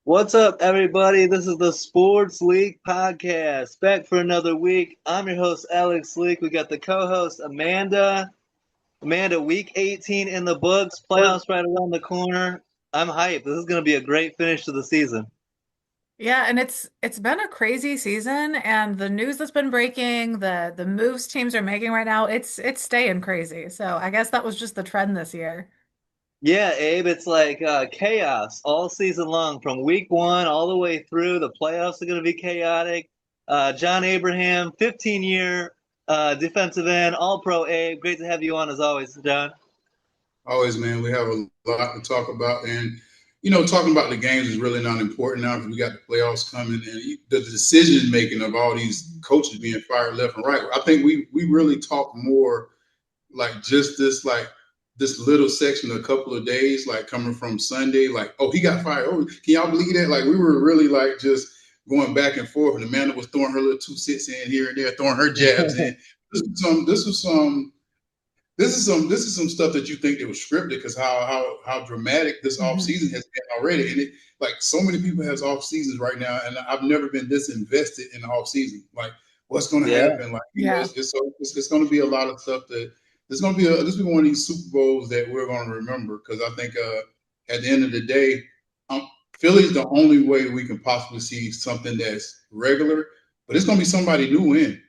What's up, everybody? This is the Sports League Podcast. Back for another week. I'm your host, Alex Leak. We got the co-host, Amanda. Amanda, week 18 in the books. Playoffs right around the corner. I'm hyped. This is going to be a great finish to the season. Yeah, and it's been a crazy season, and the news that's been breaking, the moves teams are making right now, it's staying crazy. So I guess that was just the trend this year. Yeah, Abe, it's like chaos all season long from week one all the way through. The playoffs are going to be chaotic. John Abraham, 15-year defensive end, all-pro Abe. Great to have you on as always, John. Always, man, we have a lot to talk about. And, talking about the games is really not important now because we got the playoffs coming and the decision making of all these coaches being fired left and right. I think we really talk more like just this little section a couple of days, like coming from Sunday, like, oh, he got fired. Oh, can y'all believe that? Like we were really like just going back and forth, and Amanda was throwing her little 2 cents in here and there, throwing her jabs in. This is some stuff that you think it was scripted because how dramatic this Mhm. offseason has been already. And it like so many people has off seasons right now, and I've never been this invested in the off season. Like what's gonna Yeah. happen? Like, Yeah. it's gonna be a lot of stuff that there's gonna be this will be one of these Super Bowls that we're gonna remember because I think at the end of the day, um, Philly's the only way we can possibly see something that's regular, but it's gonna be somebody new in.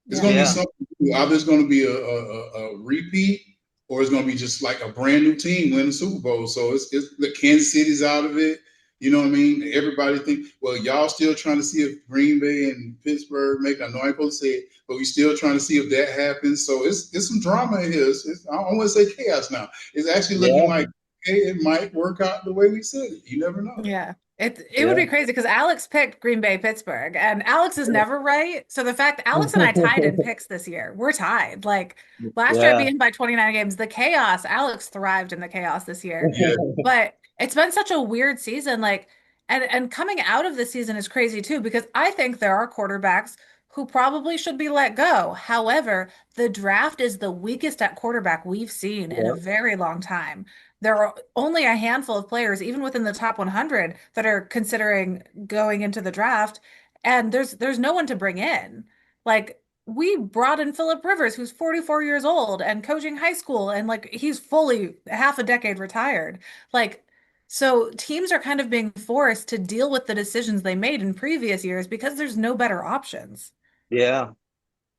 It's Yeah. going to be Yeah. something. Either it's going to be a repeat, or it's going to be just like a brand new team winning the Super Bowl. So it's the Kansas City's out of it. You know what I mean? Everybody think, well, y'all still trying to see if Green Bay and Pittsburgh make. I know I ain't supposed to say it, but we still trying to see if that happens. So it's some drama in here. I don't want to say chaos now. It's actually looking Yeah. like hey, it might work out the way we said it. You never know. Yeah. It would Yeah. be crazy because Alex picked Green Bay Pittsburgh, and Alex is never right. So the fact Alex and I tied in picks this year, we're tied. Like last year I Yeah. beat him by 29 games. The chaos, Alex thrived in the chaos this year. Yeah, But it's been such a weird season. Like, and coming out of the season is crazy too, because I think there are quarterbacks who probably should be let go. However, the draft is the weakest at quarterback we've seen in a Yeah. very long time. There are only a handful of players, even within the top 100, that are considering going into the draft, and there's no one to bring in. Like we brought in Philip Rivers, who's 44 years old and coaching high school, and like he's fully half a decade retired. Like, so teams are kind of being forced to deal with the decisions they made in previous years because there's no better options. Yeah.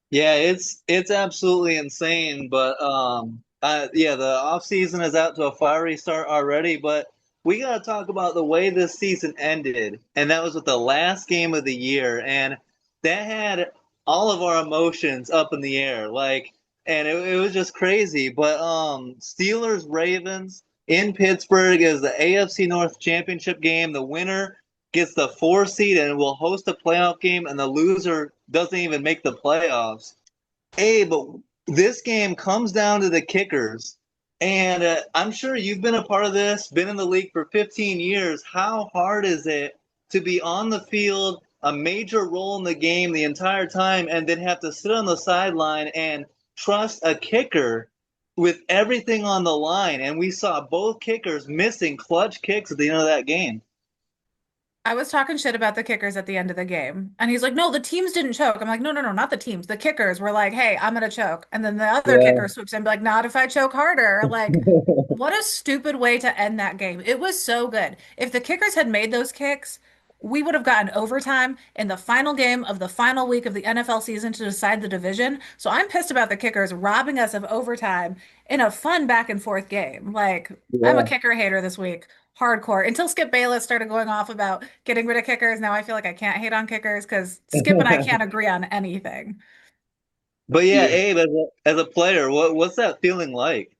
Yeah, it's absolutely insane, but yeah, the off season is out to a fiery start already, but we got to talk about the way this season ended, and that was with the last game of the year, and that had all of our emotions up in the air, like, and it was just crazy. But Steelers Ravens in Pittsburgh is the AFC North Championship game. The winner gets the 4 seed and will host a playoff game, and the loser doesn't even make the playoffs. Hey, but this game comes down to the kickers. And I'm sure you've been a part of this, been in the league for 15 years. How hard is it to be on the field, a major role in the game the entire time, and then have to sit on the sideline and trust a kicker with everything on the line? And we saw both kickers missing clutch kicks at the end of that game. I was talking shit about the kickers at the end of the game. And he's like, no, the teams didn't choke. I'm like, no, no, no, not the teams. The kickers were like, hey, I'm gonna choke. And then the other Yeah. kicker swoops in and be like, not if I choke harder. Like, what a stupid way to end that game. It was so good. If the kickers had made those kicks, we would have gotten overtime in the final game of the final week of the NFL season to decide the division. So I'm pissed about the kickers robbing us of overtime in a fun back and forth game. Like, I'm a Yeah. kicker hater this week. Hardcore. Until Skip Bayless started going off about getting rid of kickers. Now I feel like I can't hate on kickers because Skip and I can't agree on anything. But yeah, yeah. Abe, as a player, what's that feeling like?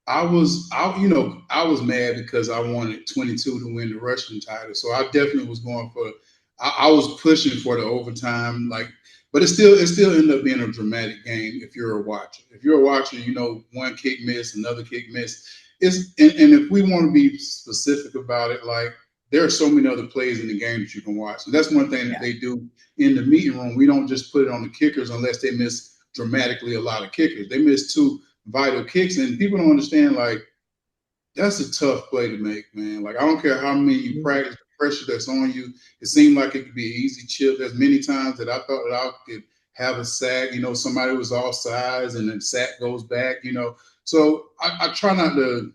I was mad because I wanted 22 to win the Russian title. So I definitely was going for, I was pushing for the overtime, like, but it still ended up being a dramatic game if you're a watcher. If you're a watcher, one kick miss, another kick miss. And if we want to be specific about it, like, there are so many other plays in the game that you can watch. And that's one thing that Yeah. they do in the meeting room. We don't just put it on the kickers unless they miss dramatically a lot of kickers. They miss two vital kicks, and people don't understand like that's a tough play to make, man. Like I don't care how many you practice. The pressure that's on you. It seemed like it could be an easy chip. There's many times that I thought that I could have a sack. Somebody was off sides and then sack goes back. So I try not to.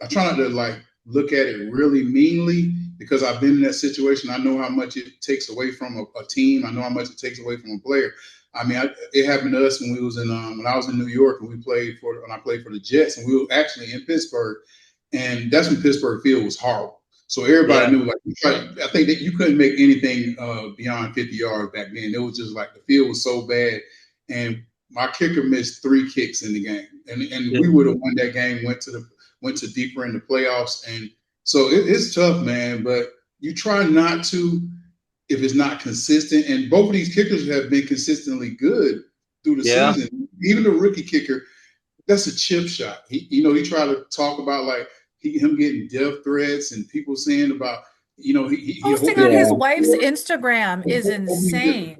I try not to like look at it really meanly because I've been in that situation. I know how much it takes away from a team. I know how much it takes away from a player. I mean, it happened to us when we was when I was in New York and when I played for the Jets, and we were actually in Pittsburgh, and that's when Pittsburgh field was horrible. So everybody knew, I think that you couldn't make anything beyond 50 yards back then. It was just like the field was so bad, and my kicker missed 3 kicks in the game, and we would have won that game. Went to deeper in the playoffs, and so it's tough, man. But you try not to if it's not consistent. And both of these kickers have been consistently good through the season. Even the rookie kicker, that's a chip shot. He tried to talk about like him getting death threats and people saying about he posting on his wife's Instagram is insane.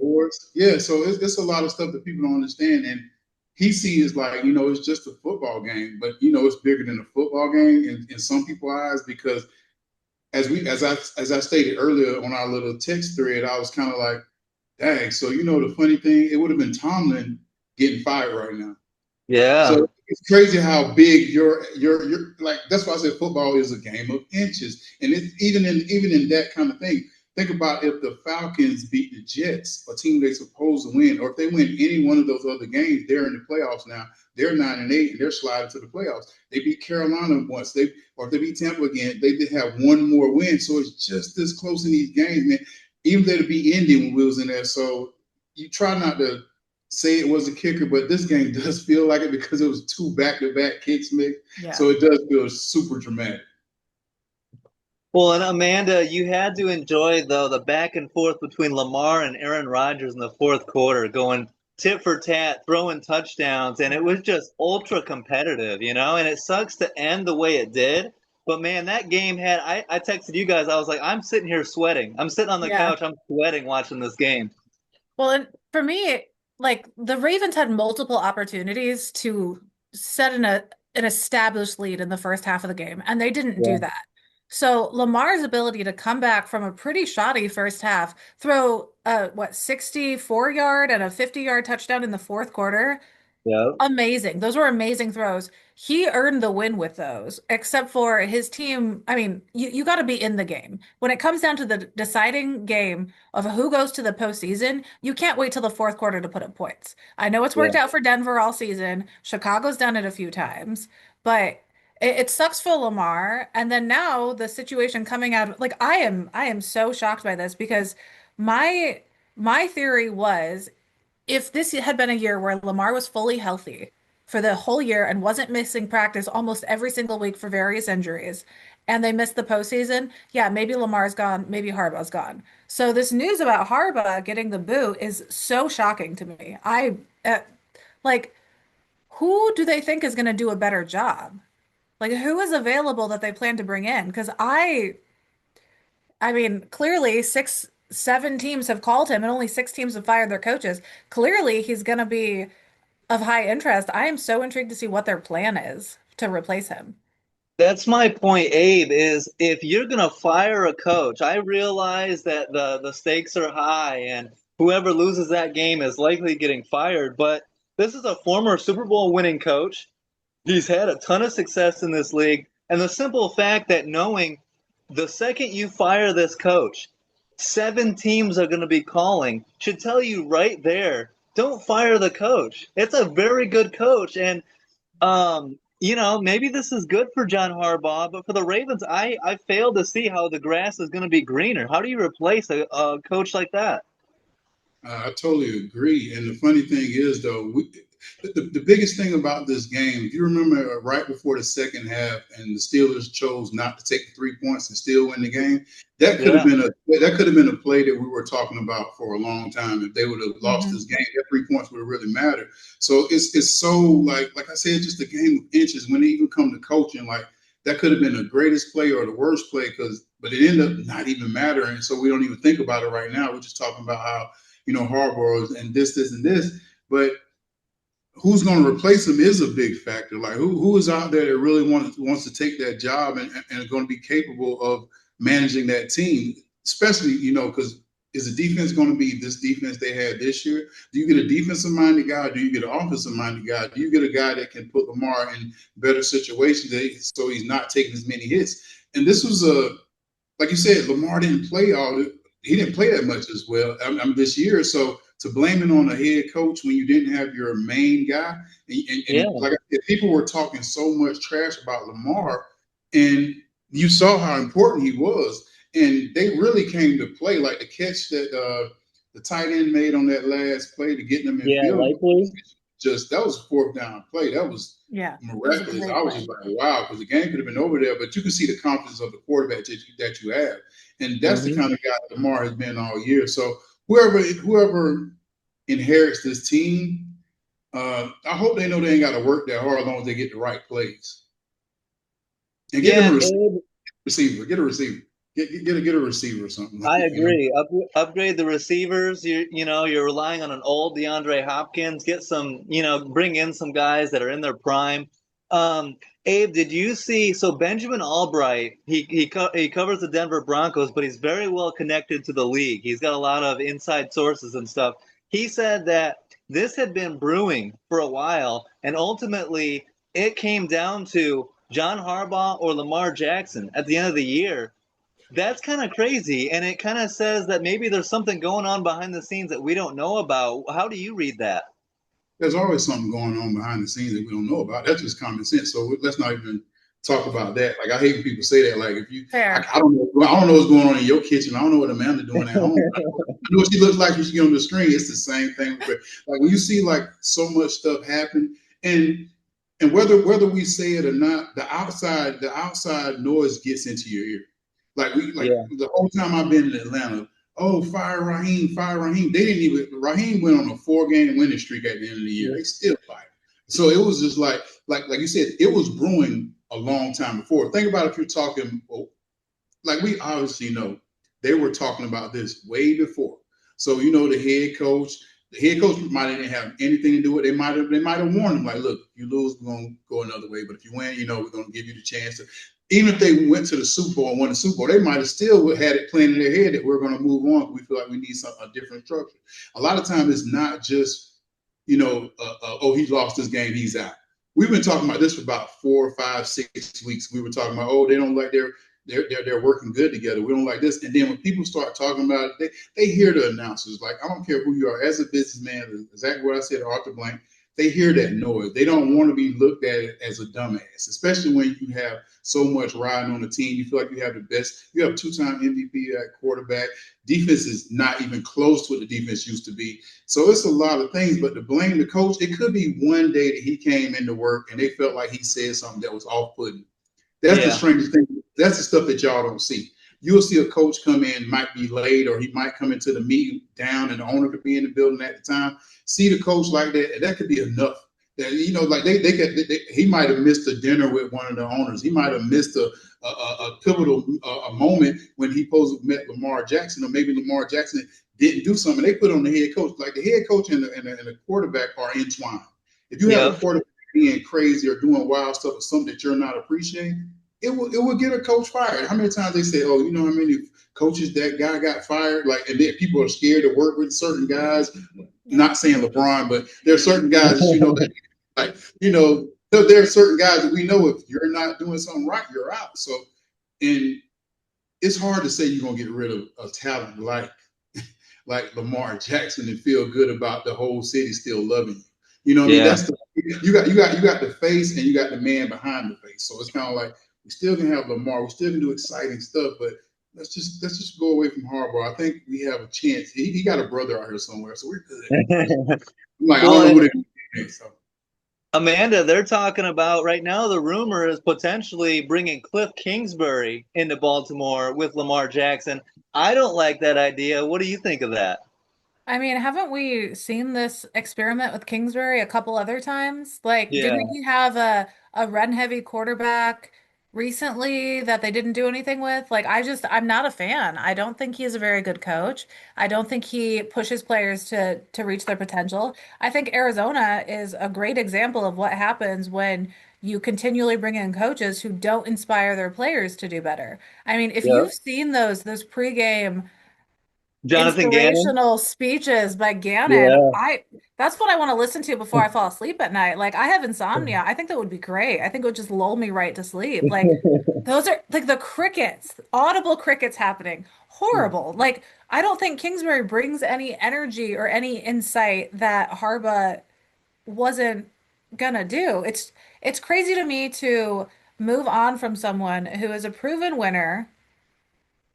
Yeah, so it's a lot of stuff that people don't understand, and he sees like it's just a football game, but it's bigger than a football game in some people's eyes because as I stated earlier on our little text thread, I was kind of like, dang. So the funny thing, it would have been Tomlin getting fired right now. Yeah. So it's crazy how big you're like. That's why I said football is a game of inches, and it's even in that kind of thing. Think about if the Falcons beat the Jets, a team they're supposed to win, or if they win any one of those other games, they're in the playoffs now. They're 9-8, and they're sliding to the playoffs. They beat Carolina once, or if they beat Tampa again, they did have one more win. So it's just this close in these games, man. Even though to beat Indy when we was in there, so you try not to say it was a kicker, but this game does feel like it because it was 2 back-to-back kicks, Mick. Yeah. So it does feel super dramatic. Well, and Amanda, you had to enjoy, though, the back and forth between Lamar and Aaron Rodgers in the fourth quarter, going tit for tat, throwing touchdowns, and it was just ultra competitive, and it sucks to end the way it did. But, man, that game I texted you guys, I was like, I'm sitting here sweating. I'm sitting on the couch, I'm sweating watching this game. Well, and for me, like the Ravens had multiple opportunities to set an established lead in the first half of the game, and they didn't do that. So Lamar's ability to come back from a pretty shoddy first half, throw a 64-yard and a 50-yard touchdown in the fourth quarter. Yeah. Amazing. Those were amazing throws. He earned the win with those, except for his team. I mean, you got to be in the game. When it comes down to the deciding game of who goes to the postseason, you can't wait till the fourth quarter to put up points. I know it's worked out for Denver all season. Chicago's done it a few times, but it sucks for Lamar. And then now the situation coming out, like I am so shocked by this because my theory was if this had been a year where Lamar was fully healthy for the whole year and wasn't missing practice almost every single week for various injuries, and they missed the postseason, yeah, maybe Lamar's gone, maybe Harbaugh's gone. So this news about Harbaugh getting the boot is so shocking to me. Like, who do they think is going to do a better job? Like, who is available that they plan to bring in? Because I mean, clearly 7 teams have called him and only 6 teams have fired their coaches. Clearly, he's going to be of high interest. I am so intrigued to see what their plan is to replace him. That's my point, Abe, is if you're going to fire a coach, I realize that the stakes are high and whoever loses that game is likely getting fired. But this is a former Super Bowl winning coach. He's had a ton of success in this league. And the simple fact that knowing the second you fire this coach, 7 teams are going to be calling should tell you right there, don't fire the coach. It's a very good coach. And, maybe this is good for John Harbaugh, but for the Ravens, I fail to see how the grass is going to be greener. How do you replace a coach like that? I totally agree. And the funny thing is, though, the biggest thing about this game, if you remember right before the second half and the Steelers chose not to take the 3 points and still win the game, that could have been a play that we were talking about for a long time. If they would have lost this game, that 3 points would have really mattered. So it's so like I said, just a game of inches when they even come to coaching. Like that could have been the greatest play or the worst play but it ended up not even mattering. So we don't even think about it right now. We're just talking about how Harbaugh and this and this, but who's going to replace him is a big factor. Like who is out there that really wants to take that job and are going to be capable managing that team, especially, because is the defense going to be this defense they had this year? Do you get a defensive minded guy? Or do you get an offensive minded guy? Do you get a guy that can put Lamar in better situations so he's not taking as many hits? And this was like you said, Lamar didn't play he didn't play that much as well this year. So to blame it on a head coach when you didn't have your main guy, Yeah. like I said, people were talking so much trash about Lamar, and you saw how important he was, and they really came to play. Like the catch that the tight end made on that last play to get them in Yeah, field, likely. just that was a fourth down play. That was Yeah, it was a miraculous. great I was play. just like, wow, because the game could have been over there, but you can see the confidence of the quarterback that you have, and that's the Mhm. kind of guy Lamar has been all year. So whoever inherits this team, I hope they know they ain't got to work that hard as long as they get the right plays and get them Yeah, a Abe, receiver, get a receiver, get a receiver or something. I agree. Upgrade the receivers. You're relying on an old DeAndre Hopkins. Get some, bring in some guys that are in their prime. Um, Abe, did you see? So Benjamin Albright, he covers the Denver Broncos, but he's very well connected to the league. He's got a lot of inside sources and stuff. He said that this had been brewing for a while, and ultimately it came down to John Harbaugh or Lamar Jackson at the end of the year. That's kind of crazy, and it kind of says that maybe there's something going on behind the scenes that we don't know about. How do you read that? There's always something going on behind the scenes that we don't know about. That's just common sense. So let's not even talk about that. Like I hate when people say that. Like if you, Fair. I don't know what's going on in your kitchen. I don't know what Amanda doing at home. I know what she looks like when she get on the screen. It's the same thing. But like when you see like so much stuff happen, and whether we say it or not, the outside noise gets into your ear. Like Yeah, the whole time I've been in Atlanta, oh, fire Raheem, fire Raheem. They didn't even Raheem went on a 4-game winning streak at the end of the year. yeah, They still fired. So it was just like you said, it was brewing a long time before. Think about if you're talking, like we obviously know they were talking about this way before. So the head coach might not have anything to do with it. They might have warned him like, look, if you lose, we're gonna go another way. But if you win, we're gonna give you the chance to. Even if they went to the Super Bowl and won the Super Bowl, they might have still had it playing in their head that we're going to move on. We feel like we need a different structure. A lot of times, it's not just oh, he lost this game, he's out. We've been talking about this for about 4, 5, 6 weeks. We were talking about, oh, they don't like they're working good together. We don't like this. And then when people start talking about it, they hear the announcers. Like, I don't care who you are, as a businessman, exactly what I said to Arthur Blank, they hear that noise. They don't want to be looked at as a dumbass, especially when you have so much riding on the team. You feel like you have the best, you have 2-time MVP at quarterback. Defense is not even close to what the defense used to be. So it's a lot of things, but to blame the coach, it could be one day that he came into work and they felt like he said something that was off-putting. That's the yeah, strangest thing. That's the stuff that y'all don't see. You'll see a coach come in, might be late, or he might come into the meeting down, and the owner could be in the building at the time. See the coach like that, and that could be enough. That, like he might have missed a dinner with one of the owners. He might have missed a pivotal a moment when he supposed to met Lamar Jackson, or maybe Lamar Jackson didn't do something. They put on the head coach. Like the head coach and the quarterback are entwined. If you have a yeah, quarterback being crazy or doing wild stuff or something that you're not appreciating, it will get a coach fired. How many times they say, "Oh, you know how many coaches that guy got fired?" Like, and then people are scared to work with certain guys. Yeah. Not saying LeBron, but there are certain guys that like there are certain guys that we know if you're not doing something right, you're out. So, and it's hard to say you're gonna get rid of a talent like Lamar Jackson and feel good about the whole city still loving you. You know what I mean? yeah. You got the face and you got the man behind the face. So it's kind of like we still can have Lamar, we still can do exciting stuff, but let's just go away from Harbaugh. I think we have a chance. He got a brother out here somewhere, so we're good. I'm like, I don't know Well, who they is. So Amanda, they're talking about right now. The rumor is potentially bringing Cliff Kingsbury into Baltimore with Lamar Jackson. I don't like that idea. What do you think of that? I mean, haven't we seen this experiment with Kingsbury a couple other times? Like, Yeah, didn't he have a run-heavy quarterback recently that they didn't do anything with? Like, I'm not a fan. I don't think he's a very good coach. I don't think he pushes players to reach their potential. I think Arizona is a great example of what happens when you continually bring in coaches who don't inspire their players to do better. I mean, if Yeah. you've seen those pregame Jonathan Gannon. inspirational speeches by Gannon, Yeah. I that's what I want to listen to before I fall asleep at night. Like I have insomnia. I think that would be great. I think it would just lull me right to sleep. Like those are like the crickets, audible crickets happening. Horrible. Like I don't think Kingsbury brings any energy or any insight that Harbaugh wasn't gonna do. It's crazy to me to move on from someone who is a proven winner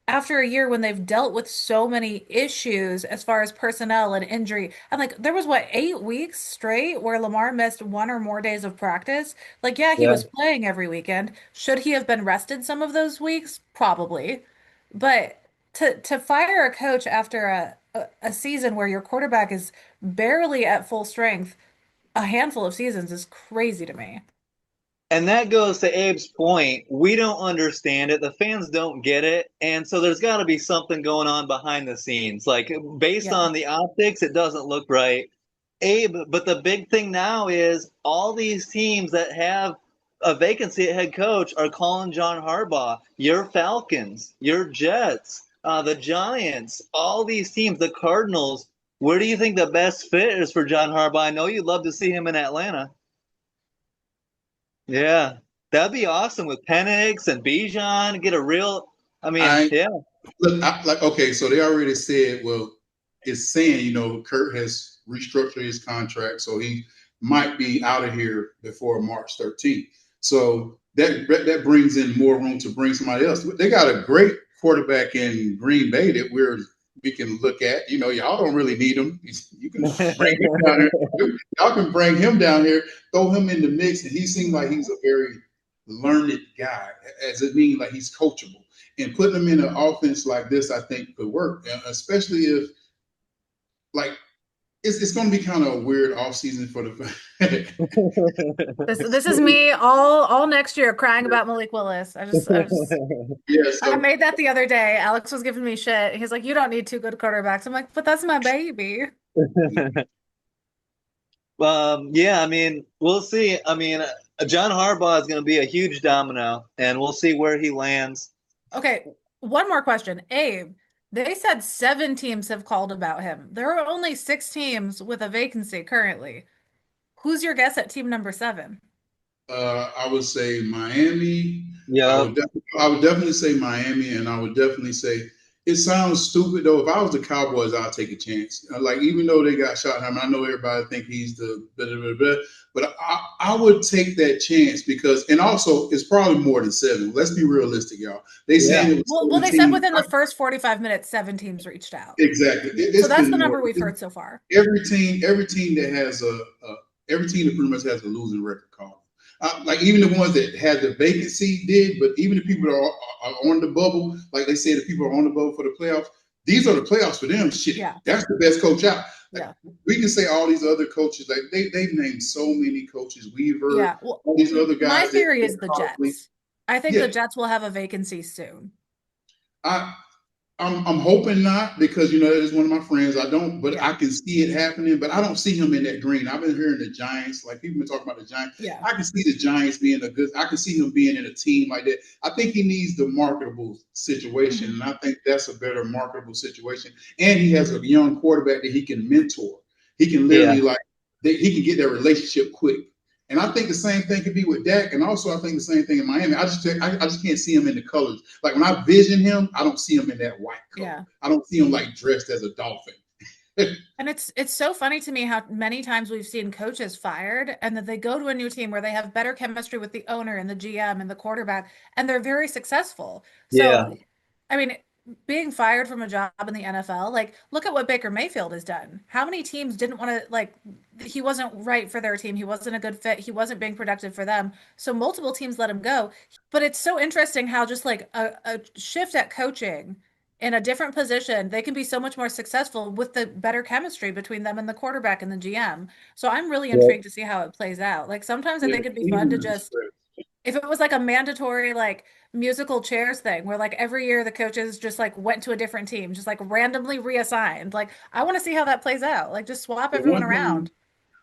after a year when they've dealt with so many issues as far as personnel and injury. And like there was what, 8 weeks straight where Lamar missed one or more days of practice. Like, yeah, he Yeah. was playing every weekend. Should he have been rested some of those weeks? Probably. But to fire a coach after a season where your quarterback is barely at full strength, a handful of seasons is crazy to me. And that goes to Abe's point. We don't understand it. The fans don't get it. And so there's got to be something going on behind the scenes. Like, based Yeah. on the optics, it doesn't look right. Abe, but the big thing now is all these teams that have a vacancy at head coach are calling John Harbaugh. Your Falcons, your Jets, the Giants, all these teams, the Cardinals. Where do you think the best fit is for John Harbaugh? I know you'd love to see him in Atlanta. Yeah, that'd be awesome with Penix and Bijan. Get a real, I mean, I yeah, look like okay, so they already said, well, it's saying, Kurt has restructured his contract, so he might be out of here before March 13th. So that brings in more room to bring somebody else. They got a great quarterback in Green Bay that we can look at. Y'all don't really need him. You can bring him down here. Y'all can bring him down here, throw him in the mix, and he seems like he's a very learned guy, as it means like he's coachable. And putting him in an offense like this, I think could work, especially if like it's going to be kind of a weird offseason for the This is me all next year crying about Malik Willis. yeah. I So made that the other day. Alex was giving me shit. He's like, "You don't need two good quarterbacks." I'm like, "But that's my baby." yeah. I mean, we'll see. I mean, John Harbaugh is going to be a huge domino, and we'll see where he lands. Okay, one more question. Abe, they said 7 teams have called about him. There are only 6 teams with a vacancy currently. Who's your guess at team number 7? I would say Miami. Yeah, I would definitely say Miami, and I would definitely say it sounds stupid though. If I was the Cowboys, I'd take a chance. Like even though they got shot, I know everybody think he's the blah, blah, blah, but I would take that chance because, and also it's probably more than 7. Let's be realistic, y'all. They yeah, saying it was Well, they said 17. within the first 45 minutes, 7 teams reached out. Exactly. So It's that's the been more. number we've heard so far. Every team that has every team that pretty much has a losing record called. Like even the ones that had the vacancy did, but even the people that are on the bubble, like they say, the people are on the bubble for the playoffs. These are the playoffs for them. Shit, Yeah. that's the best coach out. Like, Yeah. we can say all these other coaches, like they've named so many coaches. We've heard Yeah. Well, all these other my guys theory that is the probably, Jets. I think the yeah. Jets will have a vacancy soon. I I'm hoping not because that is one of my friends. I don't, but Yeah. I can see it happening. But I don't see him in that green. I've been hearing the Giants, like people been talking about the Giants. Yeah. I can see the Giants being a good. I can see him being in a team like that. I think he needs the marketable situation, Mhm. and I think that's a better marketable situation. And he has a young quarterback that he can mentor. He can yeah. literally he can get that relationship quick. And I think the same thing could be with Dak, and also I think the same thing in Miami. I just can't see him in the colors. Like when I vision him, I don't see him in that white color. Yeah. I don't see him like dressed as a dolphin. And it's so funny to me how many times we've seen coaches fired and that they go to a new team where they have better chemistry with the owner and the GM and the quarterback, and they're very successful. Yeah. So, I mean, being fired from a job in the NFL, like look at what Baker Mayfield has done. How many teams didn't want to like he wasn't right for their team. He wasn't a good fit. He wasn't being productive for them. So multiple teams let him go. But it's so interesting how just like a shift at coaching in a different position, they can be so much more successful with the better chemistry between them and the quarterback and the GM. So I'm really Yeah. intrigued to see how it plays out. Like sometimes I Yeah, think it'd be fun to even in the just stretch. if it was like a mandatory like musical chairs thing where like every year the coaches just like went to a different team, just like randomly reassigned. Like I want to see how that plays out. Like just swap The everyone one thing around.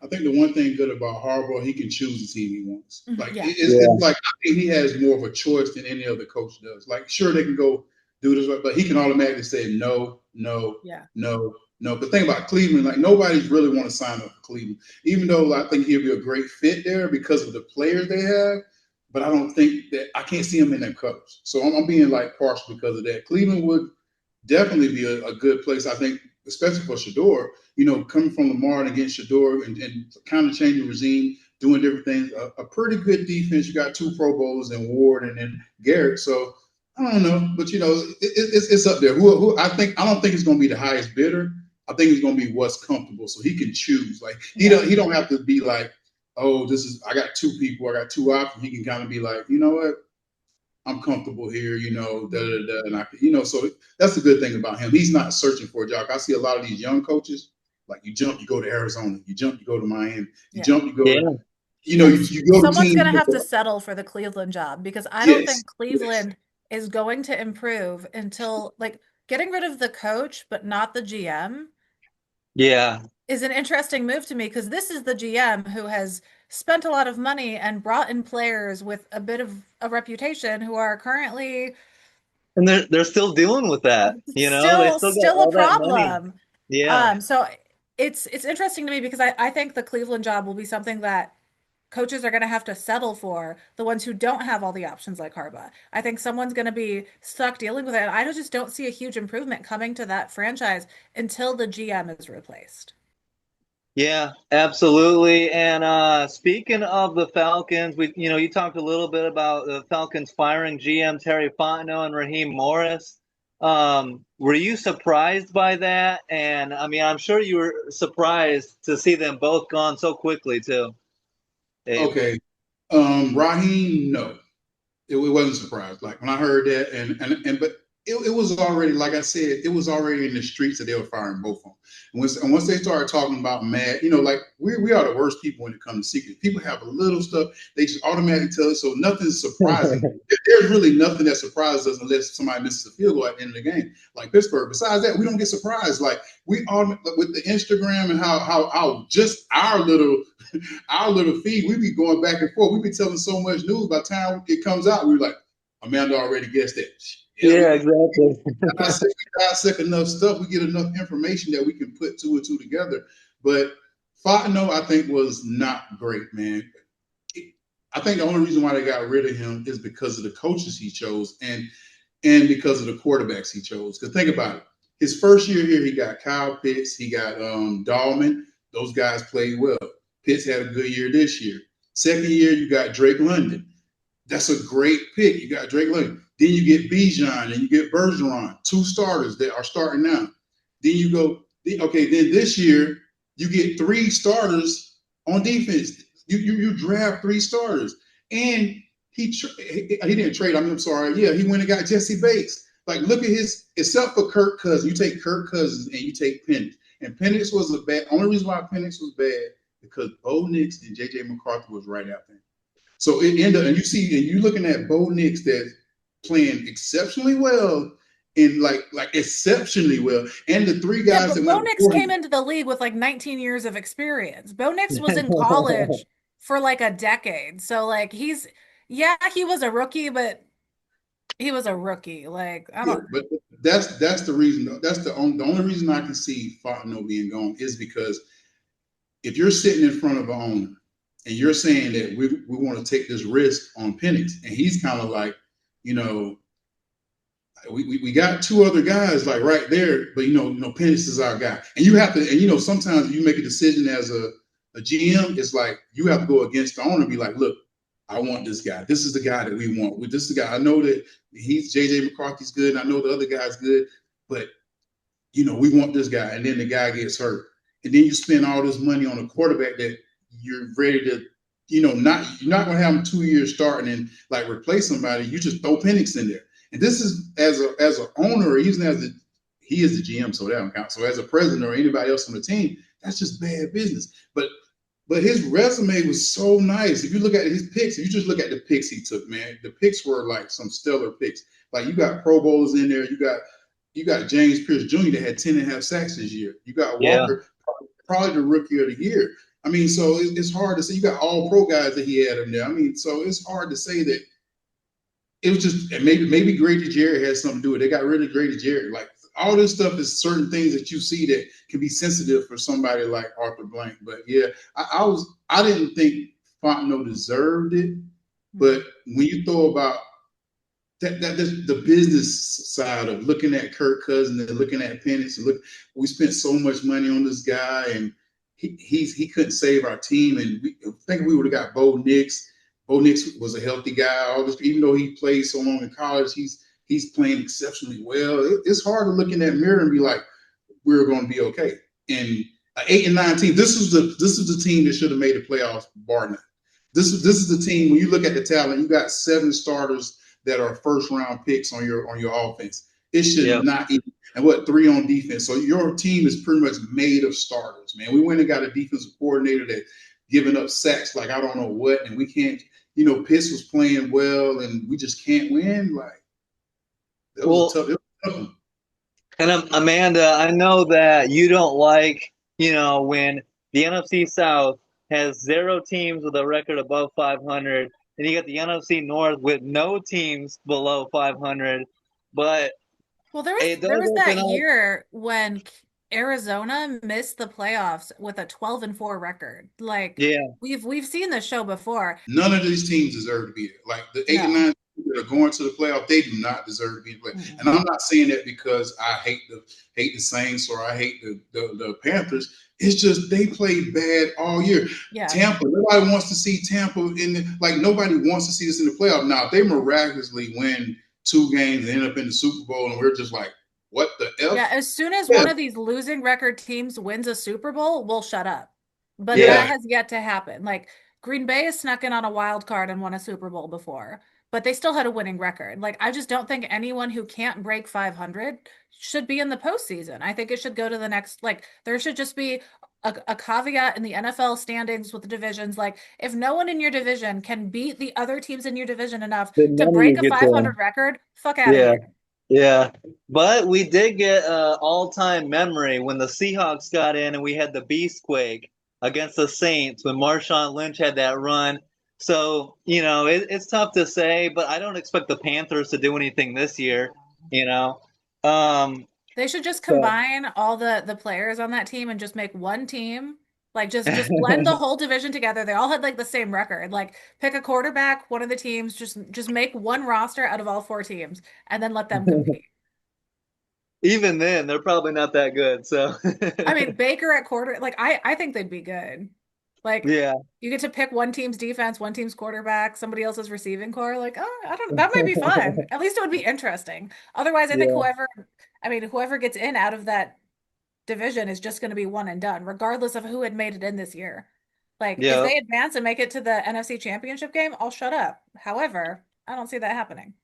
I think the one thing good about Harbaugh, he can choose the team he wants. Like Yeah. it's like I think he has more of a choice than any other coach does. Like sure they can go do this, but he can automatically say no, no, Yeah. no, no. But the thing about Cleveland, like nobody's really want to sign up for Cleveland, even though I think he'll be a great fit there because of the players they have. But I don't think that I can't see him in that coach. So I'm being like partial because of that. Cleveland would definitely be a good place, I think, especially for Shador. You know, coming from Lamar and against Shador and kind of changing regime, doing different things. A pretty good defense. You got 2 Pro Bowls in Ward and then Garrett. So I don't know, but you know, it's up there. Who I don't think it's going to be the highest bidder. I think it's going to be what's comfortable, so he can choose. Like he don't have to be like, oh, I got 2 people, I got 2 options. He can kind of be like, you know what, I'm comfortable here, you know, and I, you know, so that's the good thing about him. He's not searching for a job. I see a lot of these young coaches, like you jump, you go to Arizona, you jump, you go to Miami, you jump, you go, you know, you go to Someone's teams. going to have to settle for the Cleveland job because I don't think Cleveland is going to improve until like getting rid of the coach, but not the GM. Yeah. Is an interesting move to me because this is the GM who has spent a lot of money and brought in players with a bit of a reputation who are currently And they're still dealing with that. You know, they still got still a all that money. problem. Yeah. So it's interesting to me because I think the Cleveland job will be something that coaches are going to have to settle for, the ones who don't have all the options like Harbaugh. I think someone's going to be stuck dealing with it. And I just don't see a huge improvement coming to that franchise until the GM is replaced. Yeah, absolutely. And speaking of the Falcons, you talked a little bit about the Falcons firing GM Terry Fontenot and Raheem Morris. Were you surprised by that? And I mean, I'm sure you were surprised to see them both gone so quickly too. Dave. Okay, Raheem, no, it wasn't surprised. Like when I heard that, but it was already, like I said, it was already in the streets that they were firing both of them. And once they started talking about mad, you know, like we are the worst people when it comes to secrets. People have a little stuff, they just automatically tell us, so nothing's surprising. There's really nothing that surprises us unless somebody misses a field goal at the end of the game, like Pittsburgh. Besides that, we don't get surprised. Like we all with the Instagram and how just our little feed, we be going back and forth. We be telling so much news. By the time it comes out, we're like, Amanda already guessed that. Yeah, exactly. We dissect enough stuff. We get enough information that we can put 2 and 2 together. But Fontenot, I think, was not great, man. I think the only reason why they got rid of him is because of the coaches he chose and because of the quarterbacks he chose. Because think about it. His first year here, he got Kyle Pitts, he got Dahlman. Those guys played well. Pitts had a good year this year. Second year, you got Drake London. That's a great pick. You got Drake London. Then you get Bijan and you get Bergeron, 2 starters that are starting now. Then you go, okay, then this year, you get 3 starters on defense. You draft 3 starters. And he didn't trade. I'm sorry. Yeah, he went and got Jesse Bates. Like, look at except for Kirk Cousins. You take Kirk Cousins and you take Penix. And Penix was only reason why Penix was bad because Bo Nix and J.J. McCarthy was right after him. So it ended up, and you're looking at Bo Nix that's playing exceptionally well, and like exceptionally well. And the 3 guys that Bo Nix came into the league with like 19 years of experience. Bo Nix was in college for like a decade. So like he was a rookie, but he was a rookie. Like I don't. But that's the reason. That's the only reason I can see Fontenot being gone is because if you're sitting in front of an owner and you're saying that we want to take this risk on Penix, and he's kind of like, you know, we got 2 other guys like right there, but Penix is our guy, and you have to, and sometimes you make a decision as a GM, it's like you have to go against the owner and be like, look, I want this guy. This is the guy that we want. This is the guy. I know that he's J.J. McCarthy's good, and I know the other guy's good, but we want this guy, and then the guy gets hurt. And then you spend all this money on a quarterback that you're ready to, you're not going to have him 2 years starting and like replace somebody. You just throw Penix in there. And this is as an owner, or even he is the GM, so that don't count. So as a president or anybody else on the team, that's just bad business. But his resume was so nice. If you look at his picks, if you just look at the picks he took, man, the picks were like some stellar picks. Like you got Pro Bowlers in there. You got James Pierce Jr. that had 10.5 sacks this year. You got Walker, probably the rookie of the year. I mean, so it's hard to say. You got all pro guys that he had in there. I mean, so it's hard to say that it was just, and maybe Grady Jarrett has something to do with it. They got rid of Grady Jarrett. Like all this stuff is certain things that you see that can be sensitive for somebody like Arthur Blank. But yeah, I didn't think Fontenot deserved it. But when you throw about that the business side of looking at Kirk Cousins and looking at Penix and we spent so much money on this guy and he couldn't save our team, and I think we would have got Bo Nix. Bo Nix was a healthy guy. All this, even though he played so long in college, he's playing exceptionally well. It's hard to look in that mirror and be like, we're going to be okay. And 8-9 team. This is the team that should have made the playoffs, bar none. This is the team. When you look at the talent, you got 7 starters that are first round picks on your offense. It should not even, and 3 on defense. So your team is pretty much made of starters, man. We went and got a defensive coordinator that giving up sacks like I don't know what, and we can't. Pitts was playing well, and we just can't win. Like that was tough. It was tough. And Amanda, I know that you don't like, when the NFC South has 0 teams with a record above 500, and you got the NFC North with no teams below 500. But there was that year when Arizona missed the playoffs with a 12-4 record. Like, we've seen this show before. None of these teams deserve to be there. Like the 8 and 9 that are going to the playoff, they do not deserve to be in the playoff. And I'm not saying that because I hate the Saints or I hate the Panthers. It's just they played bad all year. Yeah. Tampa, nobody wants to see Tampa nobody wants to see this in the playoff. Now, if they miraculously win 2 games and end up in the Super Bowl, and we're just like, what the F? Yeah, as soon as one of these losing record teams wins a Super Bowl, we'll shut up. But that has yet to happen. Like, Green Bay has snuck in on a wild card and won a Super Bowl before, but they still had a winning record. Like, I just don't think anyone who can't break 500 should be in the postseason. I think it should go to the next, there should just be a caveat in the NFL standings with the divisions. Like, if no one in your division can beat the other teams in your division enough to break a 500 record, fuck out of here. Yeah, but we did get an all-time memory when the Seahawks got in and we had the Beastquake against the Saints when Marshawn Lynch had that run. So, it's tough to say, but I don't expect the Panthers to do anything this year, They should just combine all the players on that team and just make one team. Like, just blend the whole division together. They all had the same record. Like, pick a quarterback, one of the teams, just make one roster out of all 4 teams and then let them compete. Even then, they're probably not that good. So I mean, Baker at quarter, I think they'd be good. You get to pick one team's defense, one team's quarterback, somebody else's receiving core. That might be fun. At least it would be interesting. Otherwise, I think whoever gets in out of that division is just going to be one and done, regardless of who had made it in this year. If they advance and make it to the NFC Championship game, I'll shut up. However, I don't see that happening.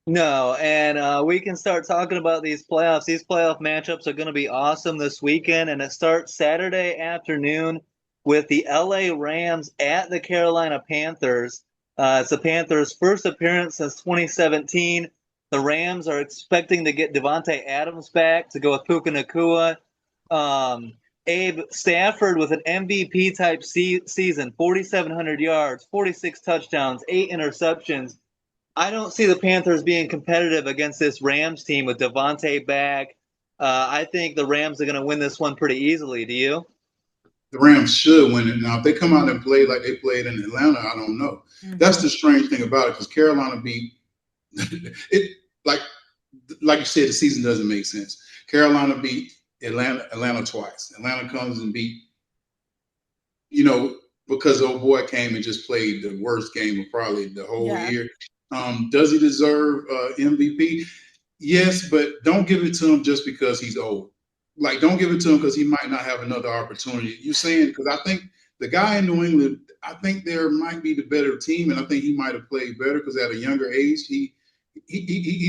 No, and we can start talking about these playoffs. These playoff matchups are going to be awesome this weekend, and it starts Saturday afternoon with the LA Rams at the Carolina Panthers. It's the Panthers' first appearance since 2017. The Rams are expecting to get Devontae Adams back to go with Puka Nacua. Abe Stafford with an MVP type season, 4,700 yards, 46 touchdowns, 8 interceptions. I don't see the Panthers being competitive against this Rams team with Devontae back. I think the Rams are going to win this one pretty easily. Do you? The Rams should win it. Now, if they come out and play like they played in Atlanta, I don't know. Mm-hmm. That's the strange thing about it, because Carolina beat it. Like you said, the season doesn't make sense. Carolina beat Atlanta twice. Atlanta comes and beat, because old boy came and just played the worst game of probably the whole year. Does he deserve MVP? Yes, but don't give it to him just because he's old. Don't give it to him because he might not have another opportunity. You're saying, because I think the guy in New England, I think there might be the better team, and I think he might have played better because at a younger age, he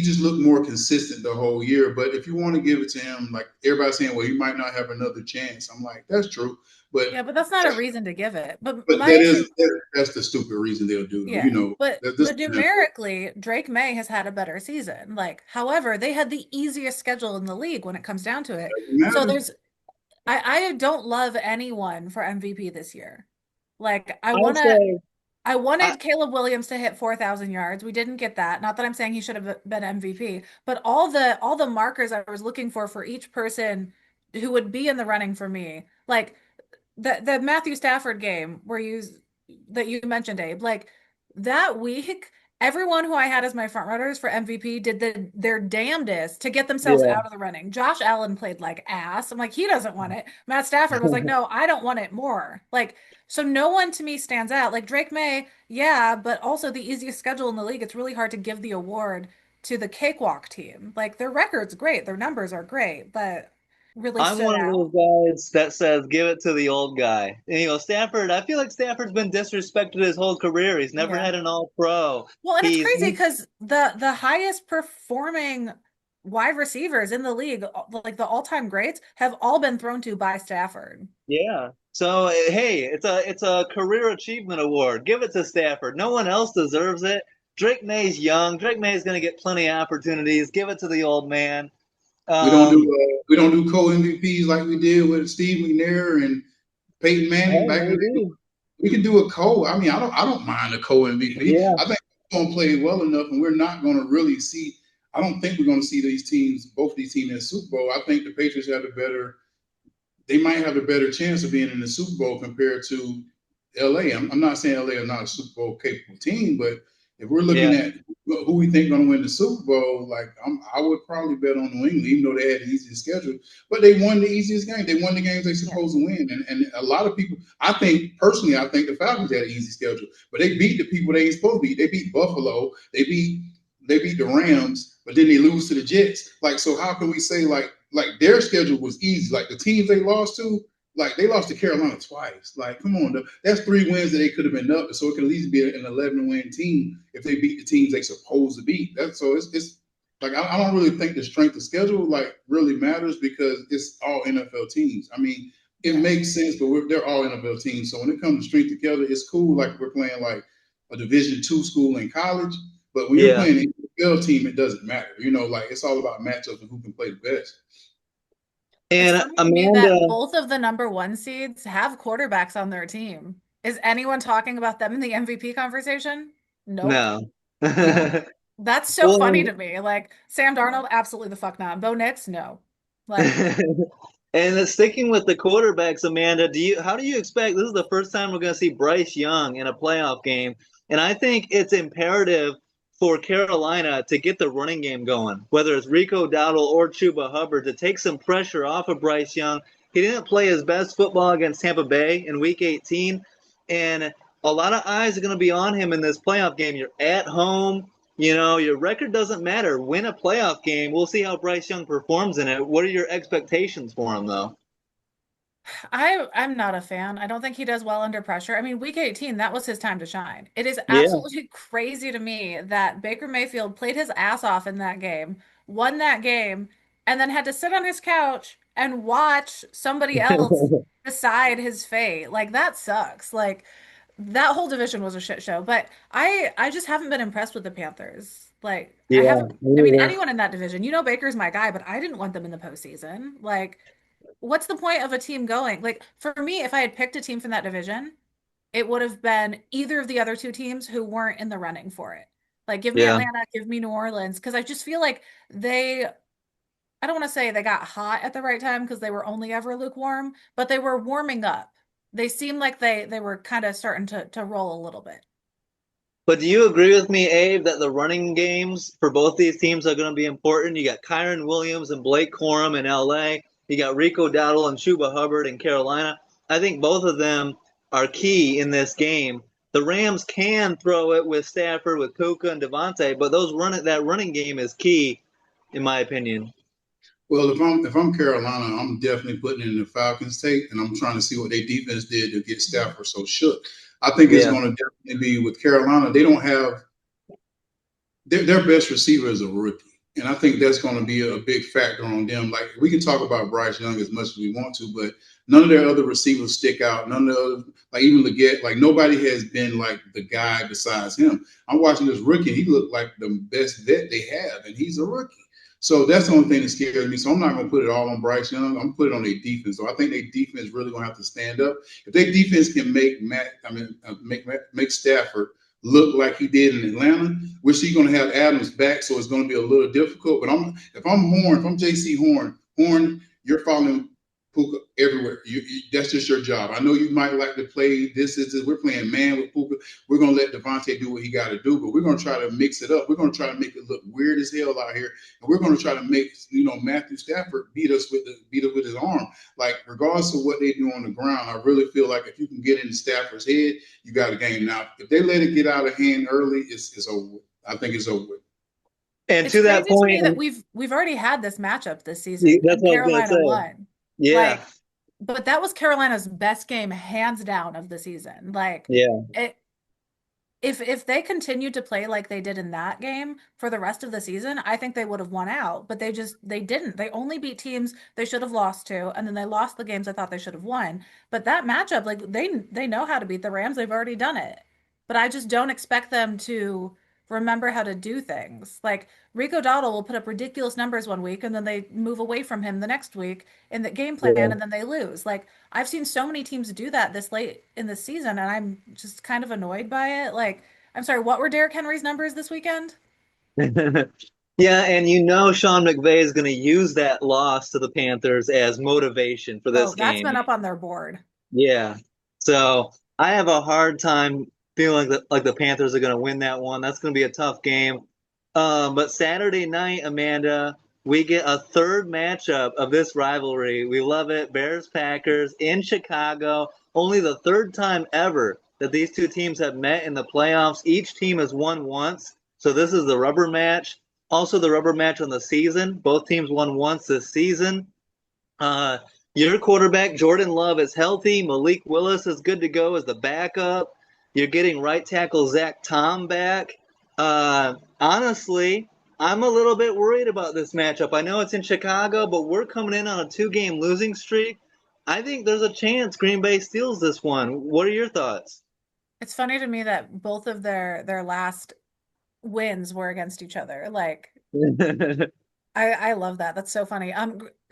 just looked more consistent the whole year. But if you want to give it to him, like everybody's saying, well, he might not have another chance. I'm like, that's true. But yeah, but that's not a reason to give it. But that's the stupid reason they'll do. Yeah, but numerically, Drake May has had a better season. However, they had the easiest schedule in the league when it comes down to it. So I don't love anyone for MVP this year. Like I'll say I I, wanted Caleb Williams to hit 4,000 yards. We didn't get that. Not that I'm saying he should have been MVP, but all the markers I was looking for each person who would be in the running for me, like the Matthew Stafford game where you that you mentioned, Abe, like that week, everyone who I had as my front runners for MVP did their damnedest to get themselves yeah. out of the running. Josh Allen played like ass. I'm like, he doesn't want it. Matt Stafford was like, no, I don't want it more. Like, so no one to me stands out. Like Drake May, yeah, but also the easiest schedule in the league. It's really hard to give the award to the cakewalk team. Like their record's great, their numbers are great, but really I'm stood one of out. those guys that says give it to the old guy. And, Stafford, I feel like Stafford's been disrespected his whole career. He's never Yeah. had an all pro. Well, and it's He's crazy because the highest performing wide receivers in the league, like the all-time greats, have all been thrown to by Stafford. Yeah. So hey, it's a career achievement award. Give it to Stafford. No one else deserves it. Drake May's young. Drake May's going to get plenty of opportunities. Give it to the old man. Um, We don't do co MVPs like we did with Steve McNair and Peyton Manning hey, back in the day. maybe. We can do a co. I mean, I don't mind a co MVP. Yeah. I think we're going to play well enough, and we're not going to really see. I don't think we're going to see these teams, both these teams, in the Super Bowl. I think the Patriots have the better. They might have a better chance of being in the Super Bowl compared to LA. I'm not saying LA is not a Super Bowl capable team, but if we're looking Yeah. at who we think going to win the Super Bowl, like I would probably bet on New England, even though they had the easiest schedule. But they won the easiest game. They won the games they're Yeah. supposed to win. And a lot of people, I think the Falcons had an easy schedule, but they beat the people they ain't supposed to beat. They beat Buffalo. They beat the Rams, but then they lose to the Jets. Like, so how can we say like their schedule was easy? Like the teams they lost to, like they lost to Carolina twice. Like, come on, that's 3 wins that they could have been up, so it could at least be an 11-win team if they beat the teams they supposed to beat. That's so it's like I don't really think the strength of schedule like really matters because it's all NFL teams. I mean, it Yeah. makes sense, but they're all NFL teams. So when it comes to strength together, it's cool. Like we're playing like a Division II school in college, but when you're Yeah. playing an NFL team, it doesn't matter. Like it's all about matchups and who can play the best. It's And funny to me that Amanda, both of the number one seeds have quarterbacks on their team. Is anyone talking about them in the MVP conversation? Nope. no. Yeah. That's so funny Well, to me. Like Sam Darnold, absolutely the fuck not. Bo Nix, no. Like, and sticking with the quarterbacks, Amanda, how do you expect this is the first time we're going to see Bryce Young in a playoff game, and I think it's imperative for Carolina to get the running game going, whether it's Rico Dowdle or Chuba Hubbard, to take some pressure off of Bryce Young. He didn't play his best football against Tampa Bay in Week 18, and a lot of eyes are going to be on him in this playoff game. You're at home. Your record doesn't matter. Win a playoff game. We'll see how Bryce Young performs in it. What are your expectations for him, though? I'm not a fan. I don't think he does well under pressure. I mean, week 18, that was his time to shine. It is Yeah. absolutely crazy to me that Baker Mayfield played his ass off in that game, won that game, and then had to sit on his couch and watch somebody else decide his fate. Like that sucks. Like that whole division was a shit show. But I just haven't been impressed with the Panthers. Like I Yeah, haven't me I mean neither. anyone in that division. Baker's my guy, but I didn't want them in the postseason. Like what's the point of a team going? Like for me, if I had picked a team from that division, it would have been either of the other two teams who weren't in the running for it. Like give me Yeah. Atlanta, give me New Orleans, because I just feel like I don't want to say they got hot at the right time because they were only ever lukewarm, but they were warming up. They seemed like they were kind of starting to roll a little bit. But do you agree with me, Abe, that the running games for both these teams are going to be important? You got Kyron Williams and Blake Corum in LA. You got Rico Dowdle and Chuba Hubbard in Carolina. I think both of them are key in this game. The Rams can throw it with Stafford, with Puka and Devontae, but that running game is key, in my opinion. Well, if I'm Carolina, I'm definitely putting it in the Falcons tape, and I'm trying to see what their defense did to get Stafford so shook. I think it's Yeah. going to definitely be with Carolina. They don't have their best receiver is a rookie, and I think that's going to be a big factor on them. Like we can talk about Bryce Young as much as we want to, but none of their other receivers stick out. None of the other, like even Leggett, like nobody has been like the guy besides him. I'm watching this rookie; he looked like the best vet they have, and he's a rookie. So that's the only thing that scares me. So I'm not going to put it all on Bryce Young. I'm going to put it on their defense. So I think their defense really going to have to stand up. If their defense can make Stafford look like he did in Atlanta, which he's going to have Adams back, so it's going to be a little difficult. But if I'm J.C. Horn, you're following Puka everywhere. That's just your job. I know you might like to play this. We're playing man with Puka. We're going to let Devontae do what he got to do, but we're going to try to mix it up. We're going to try to make it look weird as hell out here, and we're going to try to make Matthew Stafford beat us with his arm. Like, regardless of what they do on the ground, I really feel like if you can get into Stafford's head, you got a game. Now, if they let it get out of hand early, it's over. I think it's over. And it's to that crazy point, to me that we've already had this matchup this season, that's and what I was Carolina gonna say. won. Yeah. Like, but that was Carolina's best game, hands down, of the season. Like, Yeah. If they continued to play like they did in that game for the rest of the season, I think they would have won out. But they didn't. They only beat teams they should have lost to, and then they lost the games I thought they should have won. But that matchup, like, they know how to beat the Rams. They've already done it. But I just don't expect them to remember how to do things. Like, Rico Dowdle will put up ridiculous numbers one week, and then they move away from him the next week in the game plan, Yeah. and then they lose. Like, I've seen so many teams do that this late in the season, and I'm just kind of annoyed by it. Like, I'm sorry, what were Derrick Henry's numbers this weekend? Yeah, and Sean McVay is going to use that loss to the Panthers as motivation for Oh, this that's game. been up on their board. Yeah. So I have a hard time feeling like the Panthers are going to win that one. That's going to be a tough game. But Saturday night, Amanda, we get a third matchup of this rivalry. We love it. Bears Packers in Chicago. Only the third time ever that these two teams have met in the playoffs. Each team has won once. So this is the rubber match. Also the rubber match on the season. Both teams won once this season. Your quarterback, Jordan Love, is healthy. Malik Willis is good to go as the backup. You're getting right tackle Zach Tom back. Honestly, I'm a little bit worried about this matchup. I know it's in Chicago, but we're coming in on a 2-game losing streak. I think there's a chance Green Bay steals this one. What are your thoughts? It's funny to me that both of their last wins were against each other. Like, I love that. That's so funny.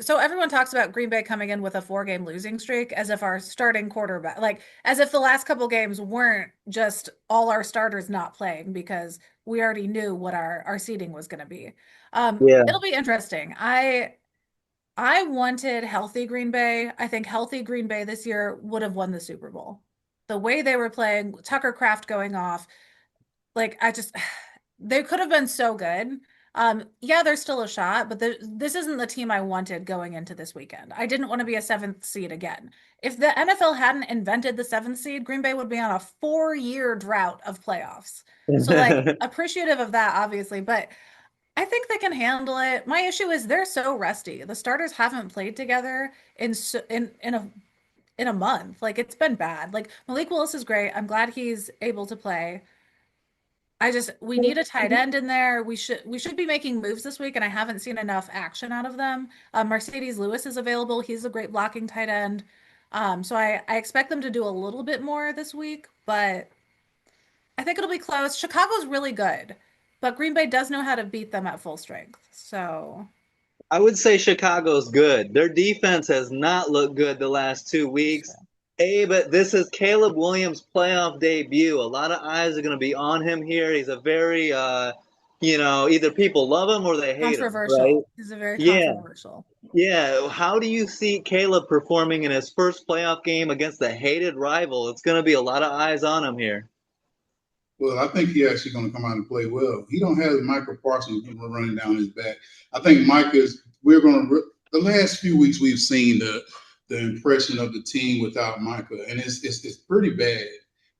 So everyone talks about Green Bay coming in with a 4-game losing streak as if our starting quarterback, like, as if the last couple games weren't just all our starters not playing, because we already knew what our seeding was going to be. Yeah. It'll be interesting. I wanted healthy Green Bay. I think healthy Green Bay this year would have won the Super Bowl. The way they were playing, Tucker Kraft going off, like, they could have been so good. Yeah, there's still a shot, but this isn't the team I wanted going into this weekend. I didn't want to be a 7th seed again. If the NFL hadn't invented the 7th seed, Green Bay would be on a 4-year drought of playoffs. So, like, appreciative of that, obviously, but I think they can handle it. My issue is they're so rusty. The starters haven't played together in a month. Like, it's been bad. Like, Malik Willis is great. I'm glad he's able to play. We need a tight end in there. We should be making moves this week, and I haven't seen enough action out of them. Mercedes Lewis is available. He's a great blocking tight end. So I expect them to do a little bit more this week, but I think it'll be close. Chicago's really good, but Green Bay does know how to beat them at full strength. So I would say Chicago's good. Their defense has not looked good the last 2 weeks. Hey, but this is Caleb Williams' playoff debut. A lot of eyes are going to be on him here. He's a very, either people love him or they hate him, right? controversial. He's a very Yeah, controversial. yeah. How do you see Caleb performing in his first playoff game against a hated rival? It's going to be a lot of eyes on him here. Well, I think he's actually going to come out and play well. He don't have Michael Parsons running down his back. I think the last few weeks we've seen the impression of the team without Micah, and it's pretty bad.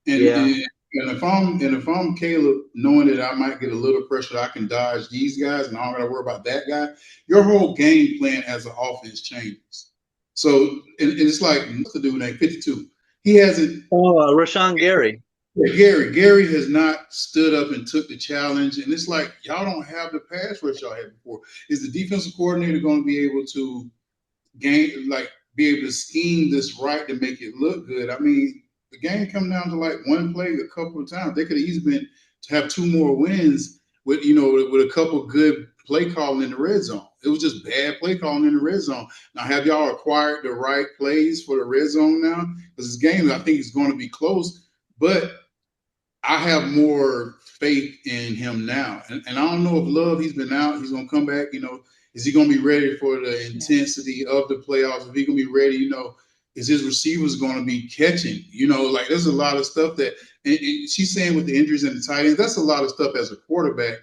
And, Yeah. and if I'm Caleb, knowing that I might get a little pressure, I can dodge these guys, and I don't got to worry about that guy. Your whole game plan as an offense changes. So and it's like, what's the dude named 52? He hasn't. Rashawn Gary. Gary has not stood up and took the challenge, and it's like y'all don't have the pass rush y'all had before. Is the defensive coordinator going to be able to be able to scheme this right to make it look good? I mean, the game come down to like one play a couple of times. They could have easily been to have 2 more wins with a couple good play calling in the red zone. It was just bad play calling in the red zone. Now, have y'all acquired the right plays for the red zone now? Because this game, I think, is going to be close, but I have more faith in him now. And I don't know if Love, he's been out, he's going to come back. Is he going to be ready for the intensity of the playoffs? If he going to be ready, is his receivers going to be catching? Like there's a lot of stuff that, and she's saying with the injuries and the tight ends, that's a lot of stuff as a quarterback.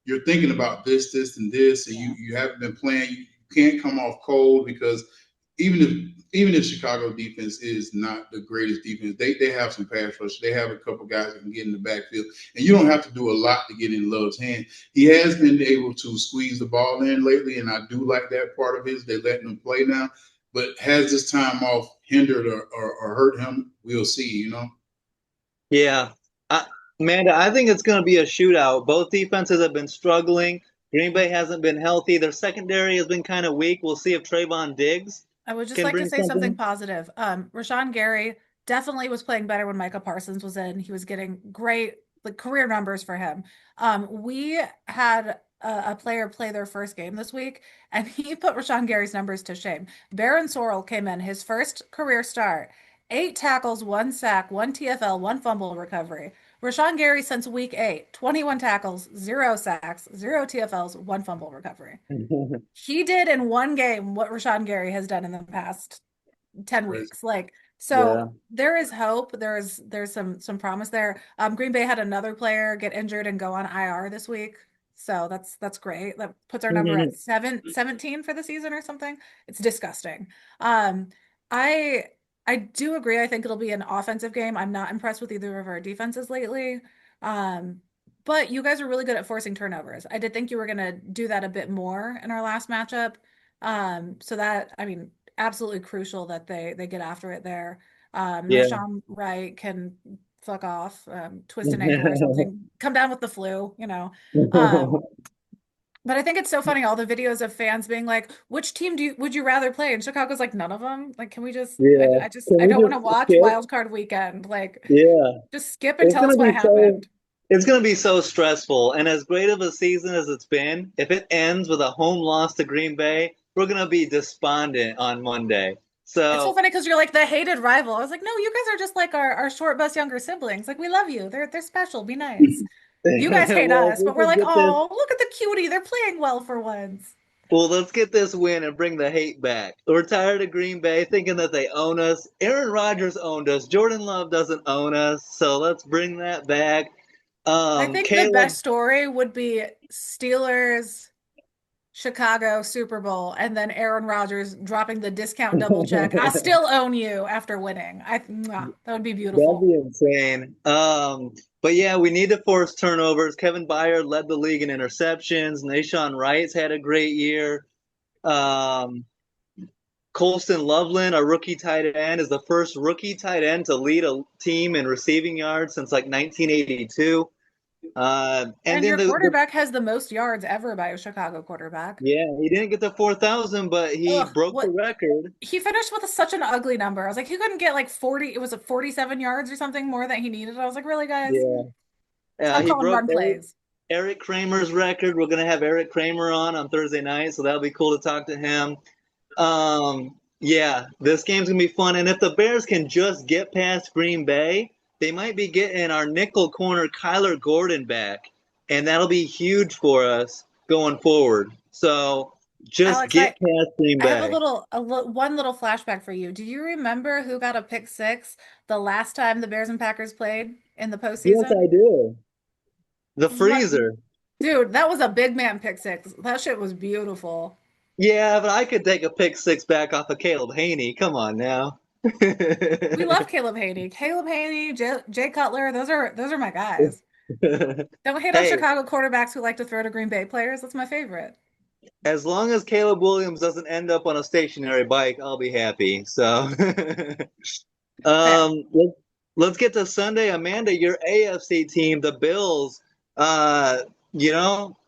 You're thinking about this, and this, and you haven't been playing. You can't come off cold because even if Chicago defense is not the greatest defense, they have some pass rush. They have a couple guys that can get in the backfield, and you don't have to do a lot to get in Love's hand. He has been able to squeeze the ball in lately, and I do like that part of his. They're letting him play now, but has this time off hindered or hurt him? We'll see. Yeah. Amanda, I think it's going to be a shootout. Both defenses have been struggling. Green Bay hasn't been healthy. Their secondary has been kind of weak. We'll see if Trayvon Diggs I would just can like to bring say something something. positive. Rashawn Gary definitely was playing better when Micah Parsons was in. He was getting great career numbers for him. We had a player play their first game this week, and he put Rashawn Gary's numbers to shame. Baron Sorrell came in his first career start, 8 tackles, 1 sack, 1 TFL, 1 fumble recovery. Rashawn Gary since week 8, 21 tackles, 0 sacks, 0 TFLs, 1 fumble recovery. He did in one game what Rashawn Gary has done in the past 10 weeks. Yeah. There is hope. There's some promise there. Green Bay had another player get injured and go on IR this week. So that's great. That puts our number at 17 for the season or something. It's disgusting. I I do agree. I think it'll be an offensive game. I'm not impressed with either of our defenses lately. Um, but you guys are really good at forcing turnovers. I did think you were going to do that a bit more in our last matchup. So that, I mean, absolutely crucial that they get after it there. Yeah. Nahshon Wright can fuck off, twist an ankle or something, come down with the flu, you know. Um, but I think it's so funny, all the videos of fans being like, which team would you rather play? And Chicago's like, none of them. Like, can we just Yeah. Can I we don't want just to watch skip? Wild Card Weekend. Like, Yeah. just skip and It's tell us gonna what be so happened. it's gonna be so stressful. And as great of a season as it's been, if it ends with a home loss to Green Bay, we're gonna be despondent on Monday. It's so So funny because you're like the hated rival. I was like, no, you guys are just like our short bus younger siblings. Like, we love you. They're special. Be nice. You guys hate well, us, but we're like, oh, look at the cutie. They're playing well for once. let's get this win and bring the hate back. We're tired of Green Bay thinking that they own us. Aaron Rodgers owned us. Jordan Love doesn't own us. So let's bring that back. I think the Caleb best story would be Steelers, Chicago Super Bowl, and then Aaron Rodgers dropping the discount double check. I still own you after winning. That would be That'd beautiful. be insane. But yeah, we need to force turnovers. Kevin Byard led the league in interceptions. Nahshon Wright's had a great year. Um, Colston Loveland, our rookie tight end, is the first rookie tight end to lead a team in receiving yards since like 1982. And And then your quarterback has the most yards ever by a Chicago quarterback. yeah, he didn't get to 4,000, but he Ugh, broke the what record. he finished with such an ugly number. I was like, he couldn't get like 40, it was a 47 yards or something more that he needed. I was like, really, guys? Yeah, Stop he calling broke run plays. Eric Kramer's record. We're gonna have Eric Kramer on Thursday night, so that'll be cool to talk to him. Yeah, this game's gonna be fun, and if the Bears can just get past Green Bay, they might be getting our nickel corner Kyler Gordon back, and that'll be huge for us going forward. So just Alex, get past Green I have Bay. one little flashback for you. Do you remember who got a pick six the last time the Bears and Packers played in the Yes, postseason? I do. The What, freezer. dude, that was a big man pick six. That shit was beautiful. Yeah, but I could take a pick six back off of Caleb Haney. Come on now. We love Caleb Haney. Caleb Haney, Jay Cutler, those are my guys. Don't hate on Hey, Chicago quarterbacks who like to throw to Green Bay players. That's my favorite. as long as Caleb Williams doesn't end up on a stationary bike, I'll be happy. So, Fair. let, let's get to Sunday. Amanda, your AFC team, the Bills, uh,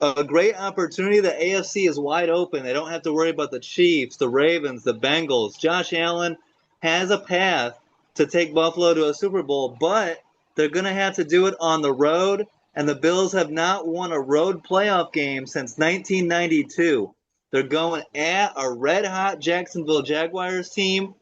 a great opportunity. The AFC is wide open. They don't have to worry about the Chiefs, the Ravens, the Bengals. Josh Allen has a path to take Buffalo to a Super Bowl, but they're going to have to do it on the road and the Bills have not won a road playoff game since 1992. They're going at a red-hot Jacksonville Jaguars team.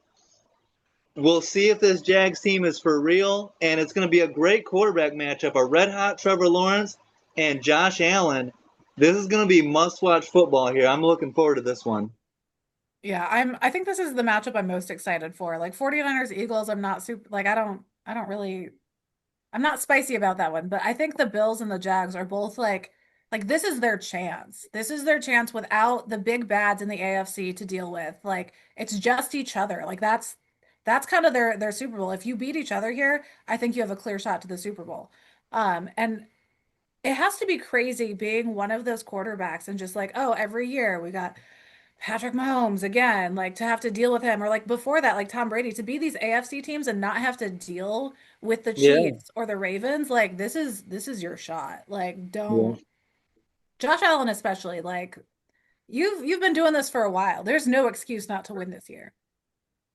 We'll see if this Jags team is for real, and it's going to be a great quarterback matchup. A red-hot Trevor Lawrence and Josh Allen. This is going to be must-watch football here. I'm looking forward to this one. Yeah, I think this is the matchup I'm most excited for. Like 49ers Eagles, I'm not super like I don't really I'm not spicy about that one, but I think the Bills and the Jags are both like this is their chance. This is their chance without the big bads in the AFC to deal with. Like it's just each other. Like that's kind of their Super Bowl. If you beat each other here, I think you have a clear shot to the Super Bowl. And it has to be crazy being one of those quarterbacks and just like, oh, every year we got Patrick Mahomes again, like to have to deal with him, or like before that, like Tom Brady, to be these AFC teams and not have to deal with the Yeah. Chiefs or the Ravens, like this is your shot. Like Yeah. don't Josh Allen especially, like you've been doing this for a while. There's no excuse not to win this year.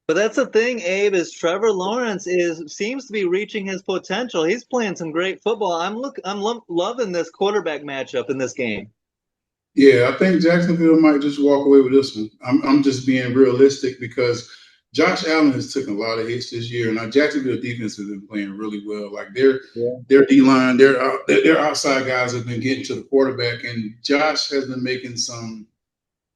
But that's the thing, Abe, is Trevor Lawrence seems to be reaching his potential. He's playing some great football. I'm loving this quarterback matchup in this game. Yeah, I think Jacksonville might just walk away with this one. I'm just being realistic because Josh Allen has taken a lot of hits this year, and our Jacksonville defense has been playing really well. Like their D line, their outside guys have been getting to the quarterback, and Josh has been making some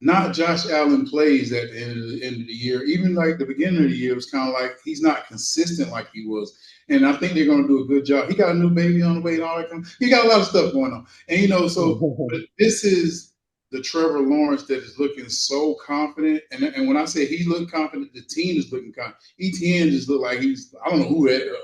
not Josh Allen plays at the end of the year. Even like the beginning of the year, it was kind of like he's not consistent like he was. And I think they're going to do a good job. He got a new baby on the way and all that. He got a lot of stuff going on. And, so this is the Trevor Lawrence that is looking so confident. And when I say he looked confident, the team is looking confident. ETN just looked like I don't know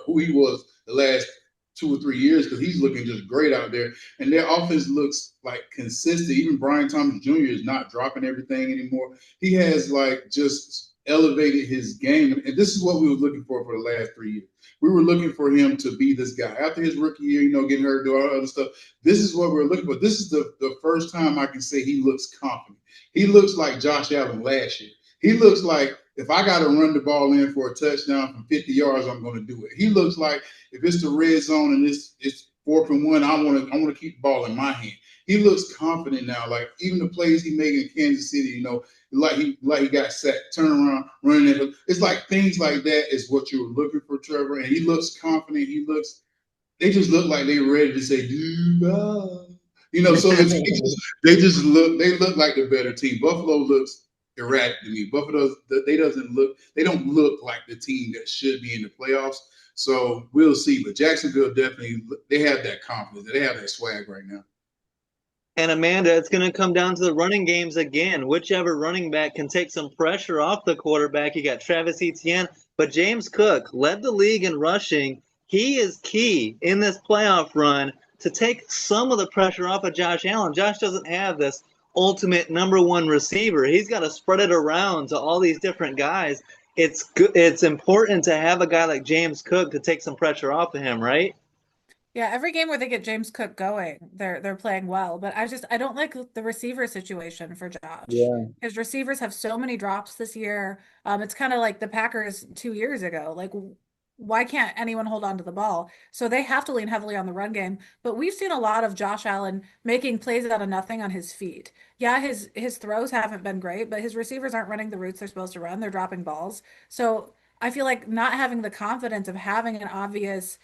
who he was the last 2 or 3 years because he's looking just great out there. And their offense looks like consistent. Even Brian Thomas Jr. is not dropping everything anymore. He has like just elevated his game. And this is what we were looking for the last 3 years. We were looking for him to be this guy. After his rookie year, getting hurt, do all that other stuff. This is what we're looking for. This is the first time I can say he looks confident. He looks like Josh Allen last year. He looks like if I got to run the ball in for a touchdown from 50 yards, I'm going to do it. He looks like if it's the red zone and it's 4th and 1, I want to keep the ball in my hand. He looks confident now. Like even the plays he made in Kansas City, like he got sacked, turn around, running it. It's like things like that is what you were looking for, Trevor. And he looks confident. They just look like they're ready to say, so they look like the better team. Buffalo looks erratic to me. Buffalo, they don't look like the team that should be in the playoffs. So we'll see. But Jacksonville definitely, they have that confidence. They have that swag right now. And Amanda, it's going to come down to the running games again. Whichever running back can take some pressure off the quarterback. You got Travis Etienne, but James Cook led the league in rushing. He is key in this playoff run to take some of the pressure off of Josh Allen. Josh doesn't have this ultimate number one receiver. He's got to spread it around to all these different guys. It's good. It's important to have a guy like James Cook to take some pressure off of him, right? Yeah, every game where they get James Cook going, they're playing well. But I don't like the receiver situation for Josh. Yeah. His receivers have so many drops this year. It's kind of like the Packers 2 years ago. Like, why can't anyone hold on to the ball? So they have to lean heavily on the run game. But we've seen a lot of Josh Allen making plays out of nothing on his feet. Yeah, his throws haven't been great, but his receivers aren't running the routes they're supposed to run. They're dropping balls. So I feel like not having the confidence of having an obvious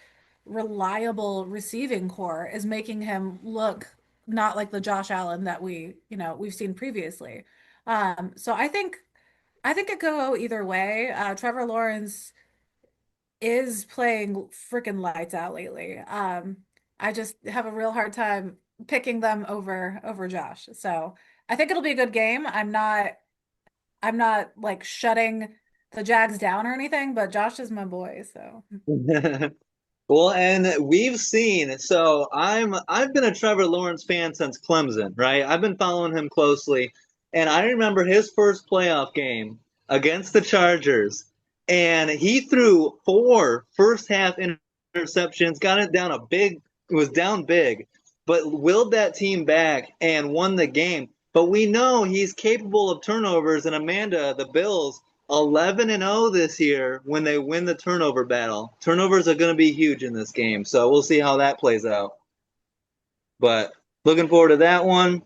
reliable receiving core is making him look not like the Josh Allen that we've seen previously. So I think it could go either way. Trevor Lawrence is playing freaking lights out lately. I just have a real hard time picking them over Josh. So I think it'll be a good game. I'm not like shutting the Jags down or anything, but Josh is my boy, so. Well, and we've seen, so I've been a Trevor Lawrence fan since Clemson, right? I've been following him closely, and I remember his first playoff game against the Chargers, and he threw 4 first half interceptions, got it down it was down big, but willed that team back and won the game. But we know he's capable of turnovers, and Amanda, the Bills, 11-0 this year when they win the turnover battle. Turnovers are going to be huge in this game, so we'll see how that plays out. But looking forward to that one.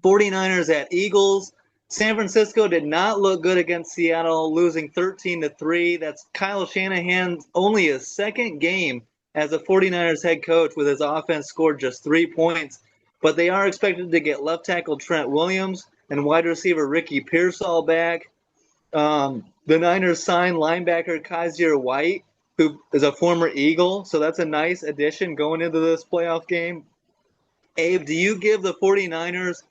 49ers at Eagles. San Francisco did not look good against Seattle, losing 13-3. That's Kyle Shanahan's only his second game as a 49ers head coach with his offense scored just 3 points. But they are expected to get left tackle Trent Williams and wide receiver Ricky Pearsall back. The Niners signed linebacker Kaiser White, who is a former Eagle, so that's a nice addition going into this playoff game. Abe, do you give the 49ers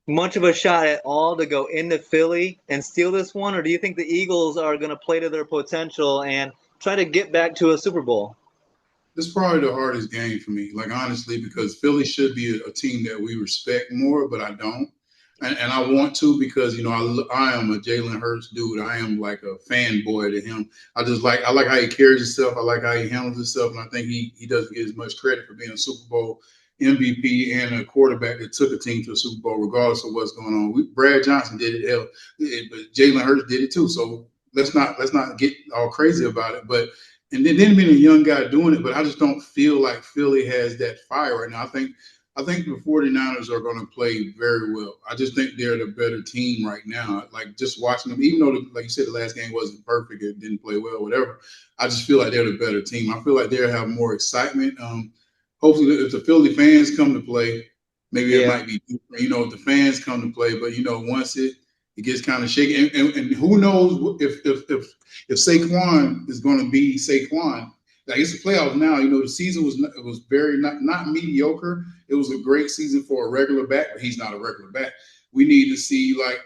much of a shot at all to go into Philly and steal this one, or do you think the Eagles are going to play to their potential and try to get back to a Super Bowl? This is probably the hardest game for me, like honestly, because Philly should be a team that we respect more, but I don't. And I want to because, I am a Jalen Hurts dude. I am like a fanboy to him. I like how he carries himself. I like how he handles himself. And I think he doesn't get as much credit for being a Super Bowl MVP and a quarterback that took a team to a Super Bowl, regardless of what's going on. Brad Johnson did it, hell, but Jalen Hurts did it too. So let's not get all crazy about it. But and then being a young guy doing it, but I just don't feel like Philly has that fire right now. I think the 49ers are going to play very well. I just think they're the better team right now. Like just watching them, even though, like you said, the last game wasn't perfect, it didn't play well, whatever. I just feel like they're the better team. I feel like they'll have more excitement. Hopefully, if the Philly fans come to play, maybe it might be different, if the fans come to play. But once it gets kind of shaky, and who knows if Saquon is going to be Saquon. Like it's the playoffs now. The season was very not mediocre. It was a great season for a regular back, but he's not a regular back. We need to see like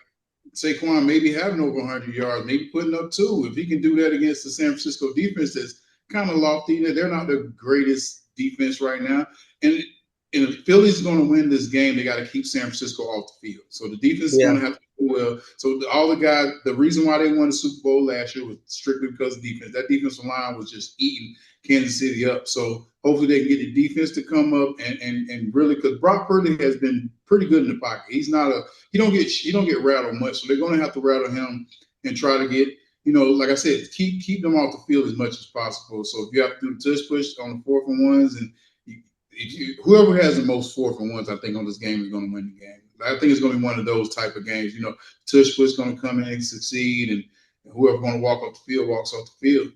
Saquon maybe having over 100 yards, maybe putting up 2. If he can do that against the San Francisco defense, that's kind of lofty. They're not the greatest defense right now, and if Philly's going to win this game, they got to keep San Francisco off the field. So the defense is going to have to do well. So all the guys, the reason why they won the Super Bowl last year was strictly because of defense. That defensive line was just eating Kansas City up. So hopefully they can get the defense to come up and really, because Brock Purdy has been pretty good in the pocket. He don't get rattled much. So they're going to have to rattle him and try to get, like I said, keep them off the field as much as possible. So if you have to do the touch push on the 4th and 1s and whoever has the most 4th and 1s, I think on this game is going to win the game. I think it's going to be one of those type of games. Tush Push going to come in and succeed, and whoever's going to walk off the field walks off the field.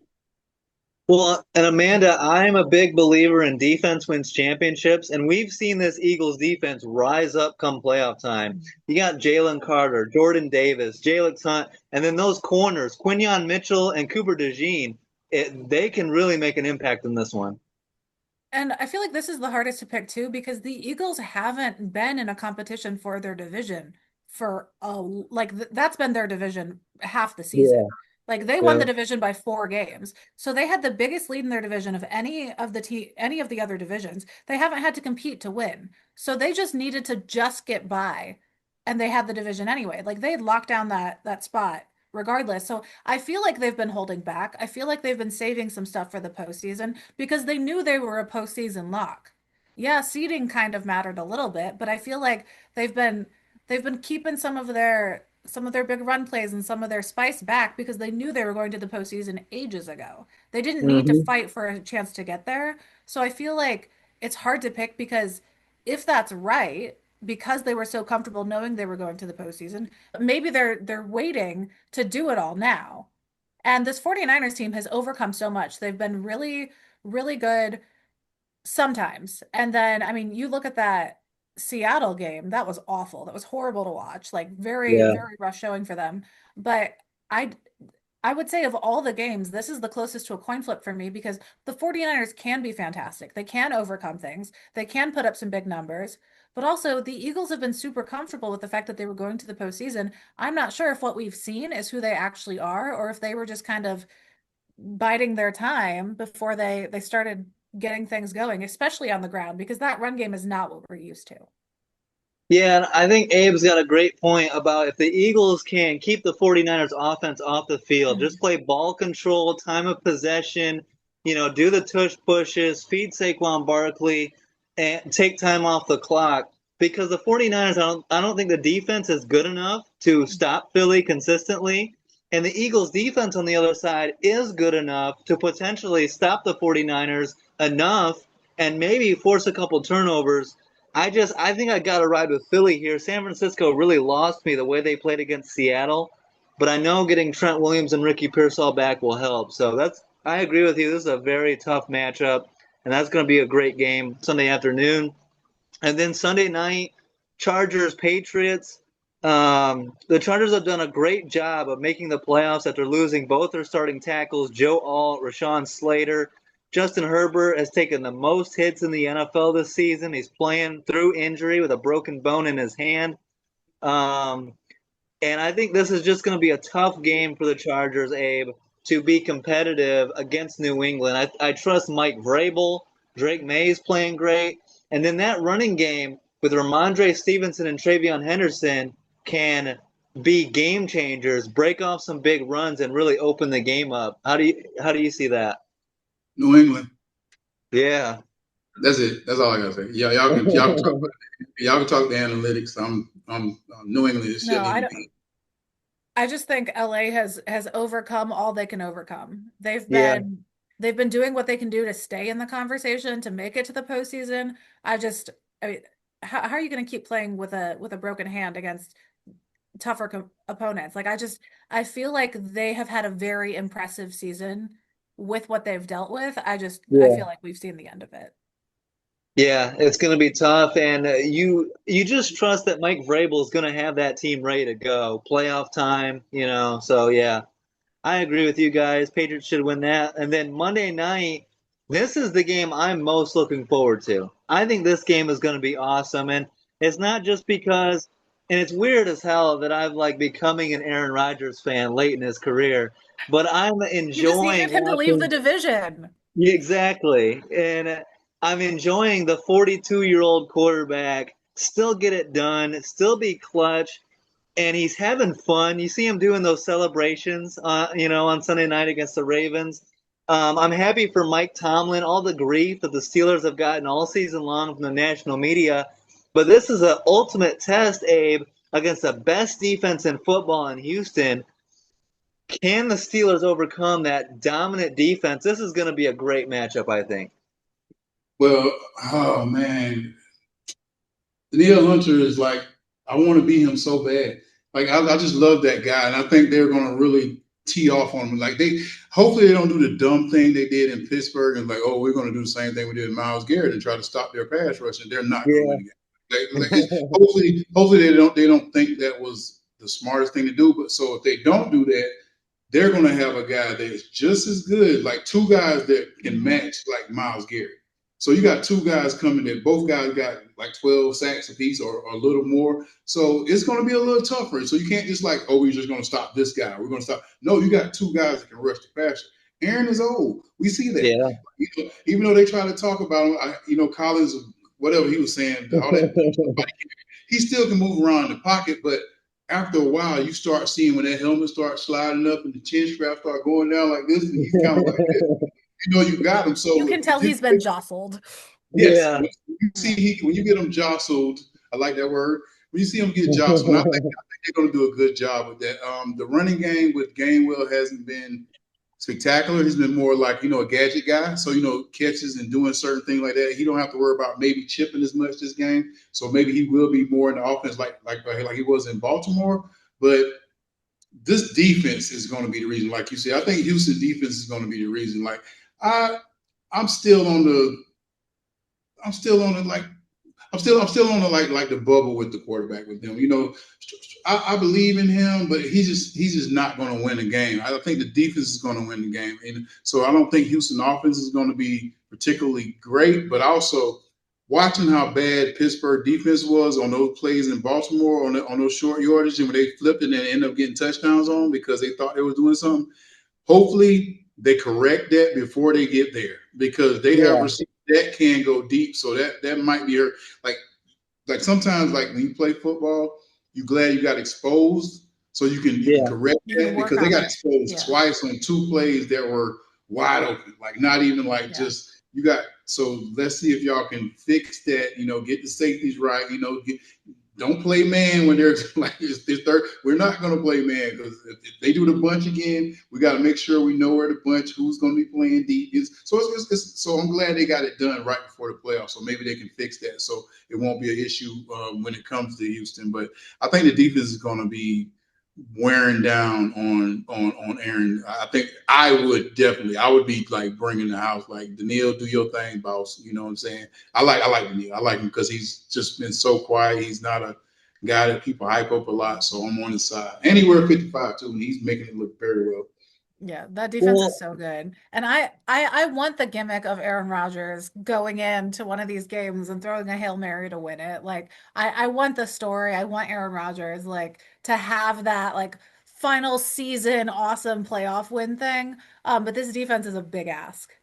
Well, and Amanda, I'm a big believer in defense wins championships, and we've seen this Eagles defense rise up come playoff time. You got Jalen Carter, Jordan Davis, Jalen Hunt, and then those corners, Quinyon Mitchell and Cooper DeJean, they can really make an impact in this one. And I feel like this is the hardest to pick too, because the Eagles haven't been in a competition for their division for that's been their division half the season. Like they won the division by 4 games. So they had the biggest lead in their division of any of the other divisions. They haven't had to compete to win. So they just needed to just get by, and they had the division anyway. Like they had locked down that spot regardless. So I feel like they've been holding back. I feel like they've been saving some stuff for the postseason because they knew they were a postseason lock. Yeah, seeding kind of mattered a little bit, but I feel like they've been keeping some of their big run plays and some of their spice back because they knew they were going to the postseason ages ago. They didn't need to fight for a chance to get there. So I feel like it's hard to pick because if that's right, because they were so comfortable knowing they were going to the postseason, maybe they're waiting to do it all now. And this 49ers team has overcome so much. They've been really, really good sometimes. And then, I mean, you look at that Seattle game, that was awful. That was horrible to watch. Like very, very rough showing for them. But I I would say of all the games, this is the closest to a coin flip for me because the 49ers can be fantastic. They can overcome things. They can put up some big numbers. But also, the Eagles have been super comfortable with the fact that they were going to the postseason. I'm not sure if what we've seen is who they actually are or if they were just kind of biding their time before they started getting things going, especially on the ground, because that run game is not what we're used to. Yeah, and I think Abe's got a great point about if the Eagles can keep the 49ers offense off the field, just play ball control, time of possession, do the tush pushes, feed Saquon Barkley, and take time off the clock. Because the 49ers, I don't think the defense is good enough to stop Philly consistently. And the Eagles defense on the other side is good enough to potentially stop the 49ers enough and maybe force a couple turnovers I think I got to ride with Philly here. San Francisco really lost me the way they played against Seattle, but I know getting Trent Williams and Ricky Pearsall back will help. So I agree with you. This is a very tough matchup, and that's going to be a great game Sunday afternoon. And then Sunday night, Chargers Patriots. The Chargers have done a great job of making the playoffs after losing both their starting tackles, Joe Alt, Rashawn Slater. Justin Herbert has taken the most hits in the NFL this season. He's playing through injury with a broken bone in his hand. Um, and I think this is just going to be a tough game for the Chargers, Abe, to be competitive against New England. I trust Mike Vrabel. Drake May's playing great. And then that running game with Ramondre Stevenson and Travion Henderson can be game changers, break off some big runs, and really open the game up. How do you see that? New England. Yeah. That's it. That's all I gotta say. Yeah, y'all can talk the analytics. I'm New England is still MVP. I just think LA has overcome all they can overcome. They've been doing what they can do to stay in the conversation, to make it to the postseason. I mean, how are you going to keep playing with a broken hand against tougher opponents? Like I feel like they have had a very impressive season with what they've dealt with. I feel like we've seen the end of it. Yeah, it's going to be tough, and you just trust that Mike Vrabel is going to have that team ready to go. Playoff time, So yeah, I agree with you guys. Patriots should win that. And then Monday night, this is the game I'm most looking forward to. I think this game is going to be awesome, and it's not just because, and it's weird as hell that I'm like becoming an Aaron Rodgers fan late in his career, but I'm enjoying. You just needed him to leave the division. Exactly, and I'm enjoying the 42-year-old quarterback still get it done, still be clutch, and he's having fun. You see him doing those celebrations, on Sunday night against the Ravens. I'm happy for Mike Tomlin, all the grief that the Steelers have gotten all season long from the national media. But this is an ultimate test, Abe, against the best defense in football in Houston. Can the Steelers overcome that dominant defense? This is going to be a great matchup, I think. Well, oh man, Danielle Hunter is like, I want to be him so bad. Like I just love that guy, and I think they're going to really tee off on him. Like hopefully they don't do the dumb thing they did in Pittsburgh and like, oh, we're going to do the same thing we did in Myles Garrett and try to stop their pass rush, and they're not going to win again. Hopefully they don't think that was the smartest thing to do. But so if they don't do that, they're going to have a guy that is just as good, like two guys that can match like Myles Garrett. So you got two guys coming that both guys got like 12 sacks apiece or a little more. So it's going to be a little tougher. So you can't just like, oh, we're just going to stop this guy. We're going to stop. No, you got two guys that can rush the passer. Aaron is old. We see that. Yeah. Even though they try to talk about him, Collins, whatever he was saying, all that, he still can move around in the pocket. But after a while, you start seeing when that helmet starts sliding up and the chin strap start going down like this, and he's kind of like this. You got him. So you can tell he's been jostled. Yes. Yeah. When you get him jostled, I like that word. When you see him get jostled, I think they're going to do a good job with that. The running game with Gainwell hasn't been spectacular. He's been more like, a gadget guy. So, catches and doing certain things like that. He don't have to worry about maybe chipping as much this game. So maybe he will be more in the offense like he was in Baltimore. But this defense is going to be the reason. Like you said, I think Houston defense is going to be the reason. Like I'm still on the bubble with the quarterback with them. I believe in him, but he's just not going to win a game. I think the defense is going to win the game, and so I don't think Houston offense is going to be particularly great. But also watching how bad Pittsburgh defense was on those plays in Baltimore on those short yardage, and when they flipped it and ended up getting touchdowns on because they thought they were doing something. Hopefully they correct that before they get there because they have receivers that can go deep. So that might be like sometimes like when you play football, you're glad you got exposed so you can correct that because they got exposed twice on two plays that were wide open, like not even like just you got. So let's see if y'all can fix that. Get the safeties right. don't play man when they're like it's third. We're not going to play man because if they do the bunch again, we got to make sure we know where the bunch, who's going to be playing defense. So so I'm glad they got it done right before the playoffs. So maybe they can fix that, so it won't be an issue when it comes to Houston. But I think the defense is going to be wearing down on Aaron. I think I would be like bringing the house, like, Daniil, do your thing, boss. You know what I'm saying? I like Daniil. I like him because he's just been so quiet. He's not a guy that people hype up a lot. So I'm on his side. And he wear 55 too, and he's making it look very well. Yeah, that defense Well, is so good. And I want the gimmick of Aaron Rodgers going into one of these games and throwing a Hail Mary to win it. Like I want the story. I want Aaron Rodgers like to have that like final season awesome playoff win thing. But this defense is a big ask.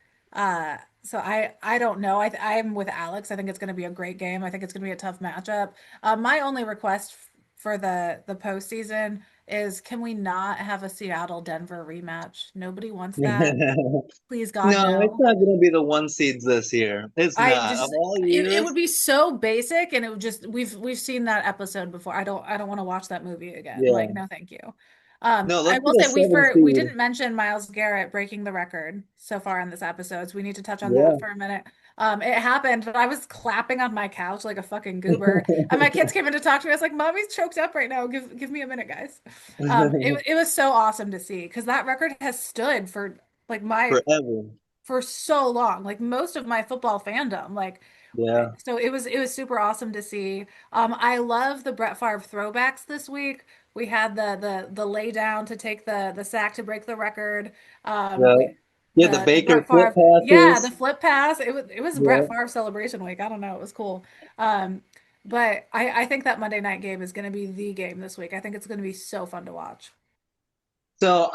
So I don't know. I'm with Alex. I think it's going to be a great game. I think it's going to be a tough matchup. My only request for the postseason is can we not have a Seattle Denver rematch? Nobody wants that. no, Please God, it's no. not going to be the one seeds this year. It's I not. Of just all it years, would be so basic and it would just we've seen that episode before. I don't want to watch that movie again. Like, yeah. no, thank you. No, I let's will get a say seven we seed. didn't mention Myles Garrett breaking the record so far in this episode, so we need to touch on that Yeah. for a minute. It happened, but I was clapping on my couch like a fucking goober, and my kids came in to talk to me. I was like, "Mommy's choked up right now. Give me a minute, guys." It was so awesome to see because that record has stood for like my Forever. for so long, like most of my football fandom. Like, Yeah. so it was super awesome to see. I love the Brett Favre throwbacks this week. We had the lay down to take the sack to break the record. Yeah. We Yeah, the the Baker Brett flip Favre, yeah, the passes. flip pass. It was Brett Yeah. Favre celebration week. I don't know, it was cool. Um, but I think that Monday night game is going to be the game this week. I think it's going to be so fun to watch. So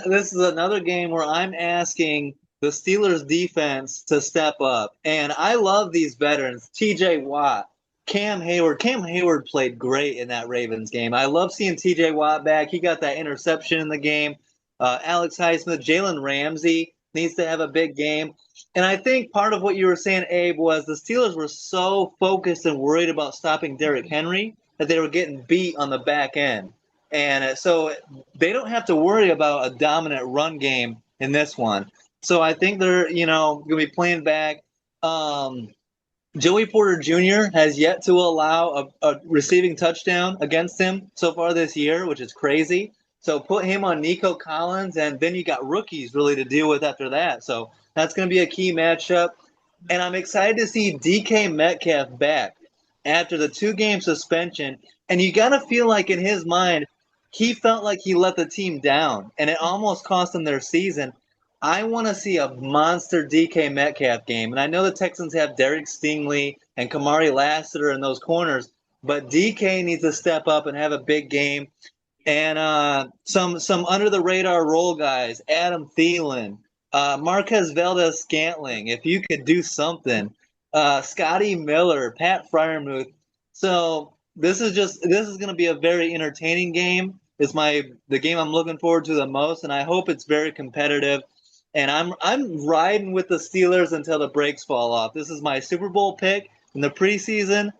this is another game where I'm asking the Steelers defense to step up. And I love these veterans. TJ Watt, Cam Hayward. Cam Hayward played great in that Ravens game. I love seeing TJ Watt back. He got that interception in the game. Alex Highsmith, Jalen Ramsey needs to have a big game. And I think part of what you were saying, Abe, was the Steelers were so focused and worried about stopping Derrick Henry that they were getting beat on the back end. And so they don't have to worry about a dominant run game in this one. So I think they're, going to be playing back. Um, Joey Porter Jr. has yet to allow a receiving touchdown against him so far this year, which is crazy. So put him on Nico Collins, and then you got rookies really to deal with after that. So that's going to be a key matchup. And I'm excited to see DK Metcalf back after the 2-game suspension. And you got to feel like in his mind, he felt like he let the team down, and it almost cost them their season. I want to see a monster DK Metcalf game, and I know the Texans have Derek Stingley and Kamari Lassiter in those corners, but DK needs to step up and have a big game. And some under the radar role guys, Adam Thielen, Marquez Valdez Scantling, if you could do something, Scotty Miller, Pat Fryermuth. So this is going to be a very entertaining game. It's the game I'm looking forward to the most, and I hope it's very competitive. And I'm riding with the Steelers until the brakes fall off. This is my Super Bowl pick in the preseason.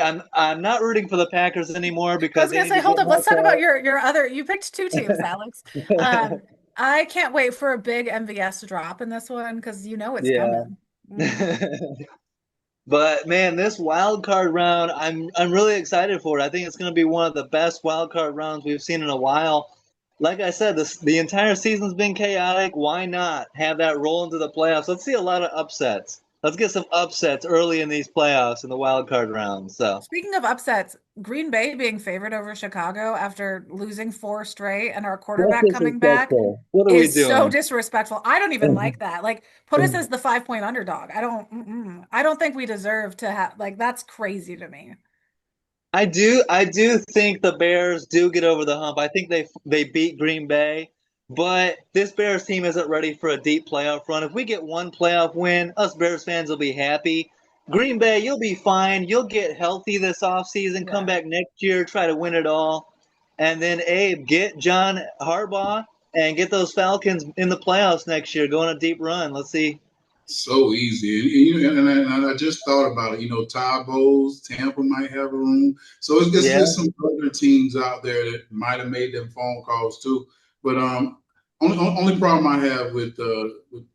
I'm not rooting for the Packers anymore I because was they gonna need say, to hold get up, let's talk about knocked your other. You picked two teams, Alex. out. I can't wait for a big MVS drop in this one because you know it's Yeah. coming. Mm. But man, this wild card round, I'm really excited for it. I think it's going to be one of the best wild card rounds we've seen in a while. Like I said, the entire season's been chaotic. Why not have that roll into the playoffs? Let's see a lot of upsets. Let's get some upsets early in these playoffs in the wild card round. So Speaking of upsets, Green Bay being favored over Chicago after losing four straight and our that's quarterback coming back disrespectful. What are we is so doing? disrespectful. I don't even like that. Like, put us as the 5 point underdog. I don't think we deserve to have like that's crazy to me. I do think the Bears do get over the hump. I think they beat Green Bay, but this Bears team isn't ready for a deep playoff run. If we get one playoff win, us Bears fans will be happy. Green Bay, you'll be fine. You'll get healthy this offseason, come Yeah. back next year, try to win it all. And then Abe, get John Harbaugh and get those Falcons in the playoffs next year, go on a deep run. Let's see. So easy. And I just thought about it. Ty Bowles, Tampa might have a room. So Yeah, there's some other teams out there that might have made them phone calls too. But only problem I have with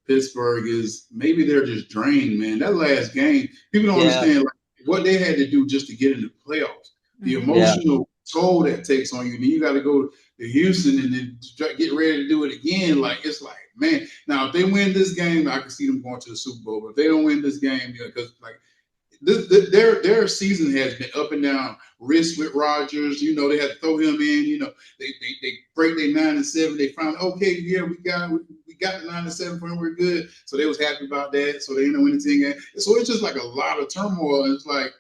Pittsburgh is maybe they're just drained, man. That last game, people don't yeah, understand like what they had to do just to get in the playoffs. The Mhm. yeah, emotional toll that takes on you. Then you got to go to Houston and then get ready to do it again. Like it's like, man. Now, if they win this game, I can see them going to the Super Bowl. But if they don't win this game, because like their season has been up and down. Risk with Rodgers, they had to throw him in. They break their 9-7. They found okay, yeah, we got the 9-7 for him. We're good. So they was happy about that. So they ended up winning 10 games. So it's just like a lot of turmoil. And it's like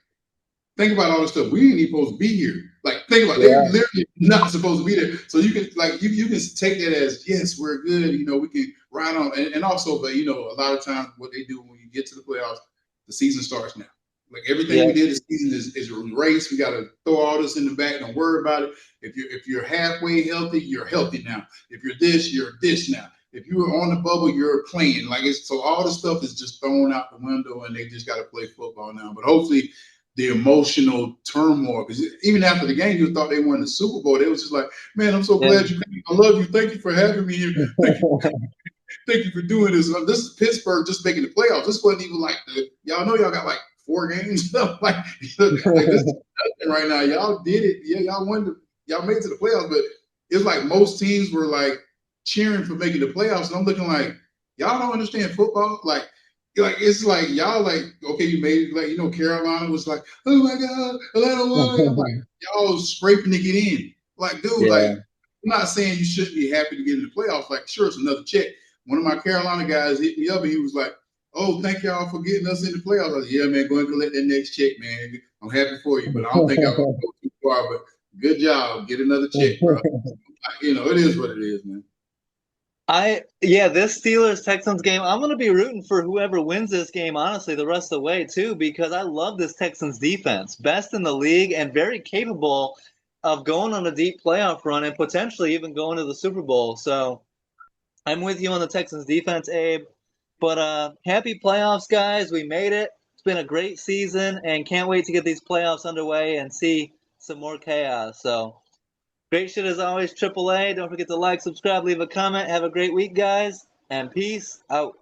think about all this stuff. We ain't even supposed to be here. Like, think about it. They yeah, literally not supposed to be there. So you can you can take that as yes, we're good. We can ride on. And also, but a lot of times what they do when you get to the playoffs, the season starts now. Like everything yeah, we did this season is a race. We got to throw all this in the back. Don't worry about it. If you're halfway healthy, you're healthy now. If you're this, you're this now. If you were on the bubble, you're playing. Like so all the stuff is just thrown out the window, and they just got to play football now. But hopefully the emotional turmoil. Because even after the game, you thought they won the Super Bowl. They was just like, "Man, I'm so yeah. glad you came. I love you. Thank you for having me here. Thank you for doing this." This is Pittsburgh just making the playoffs. This wasn't even like y'all know y'all got like 4 games. like this is nothing right now. Y'all did it. Yeah, y'all won. Y'all made it to the playoffs, but it's like most teams were like cheering for making the playoffs, and I'm looking like y'all don't understand football. Like it's like y'all like okay, you made it. Like Carolina was like, oh my god, Atlanta won. I'm like y'all scraping to get in. Like dude, like Yeah. I'm not saying you shouldn't be happy to get in the playoffs. Like sure, it's another check. One of my Carolina guys hit me up and he was like, oh, thank y'all for getting us in the playoffs. I was like, yeah, man, go and collect that next check, man. I'm happy for you, but I don't think I'm gonna go too far. But good job, get another check, bro. It is what it is, man. This Steelers Texans game, I'm gonna be rooting for whoever wins this game, honestly, the rest of the way too, because I love this Texans defense. Best in the league and very capable of going on a deep playoff run and potentially even going to the Super Bowl. So I'm with you on the Texans defense, Abe. But happy playoffs, guys. We made it. It's been a great season and can't wait to get these playoffs underway and see some more chaos. So great shit as always, Triple A. Don't forget to like, subscribe, leave a comment. Have a great week, guys, and peace out.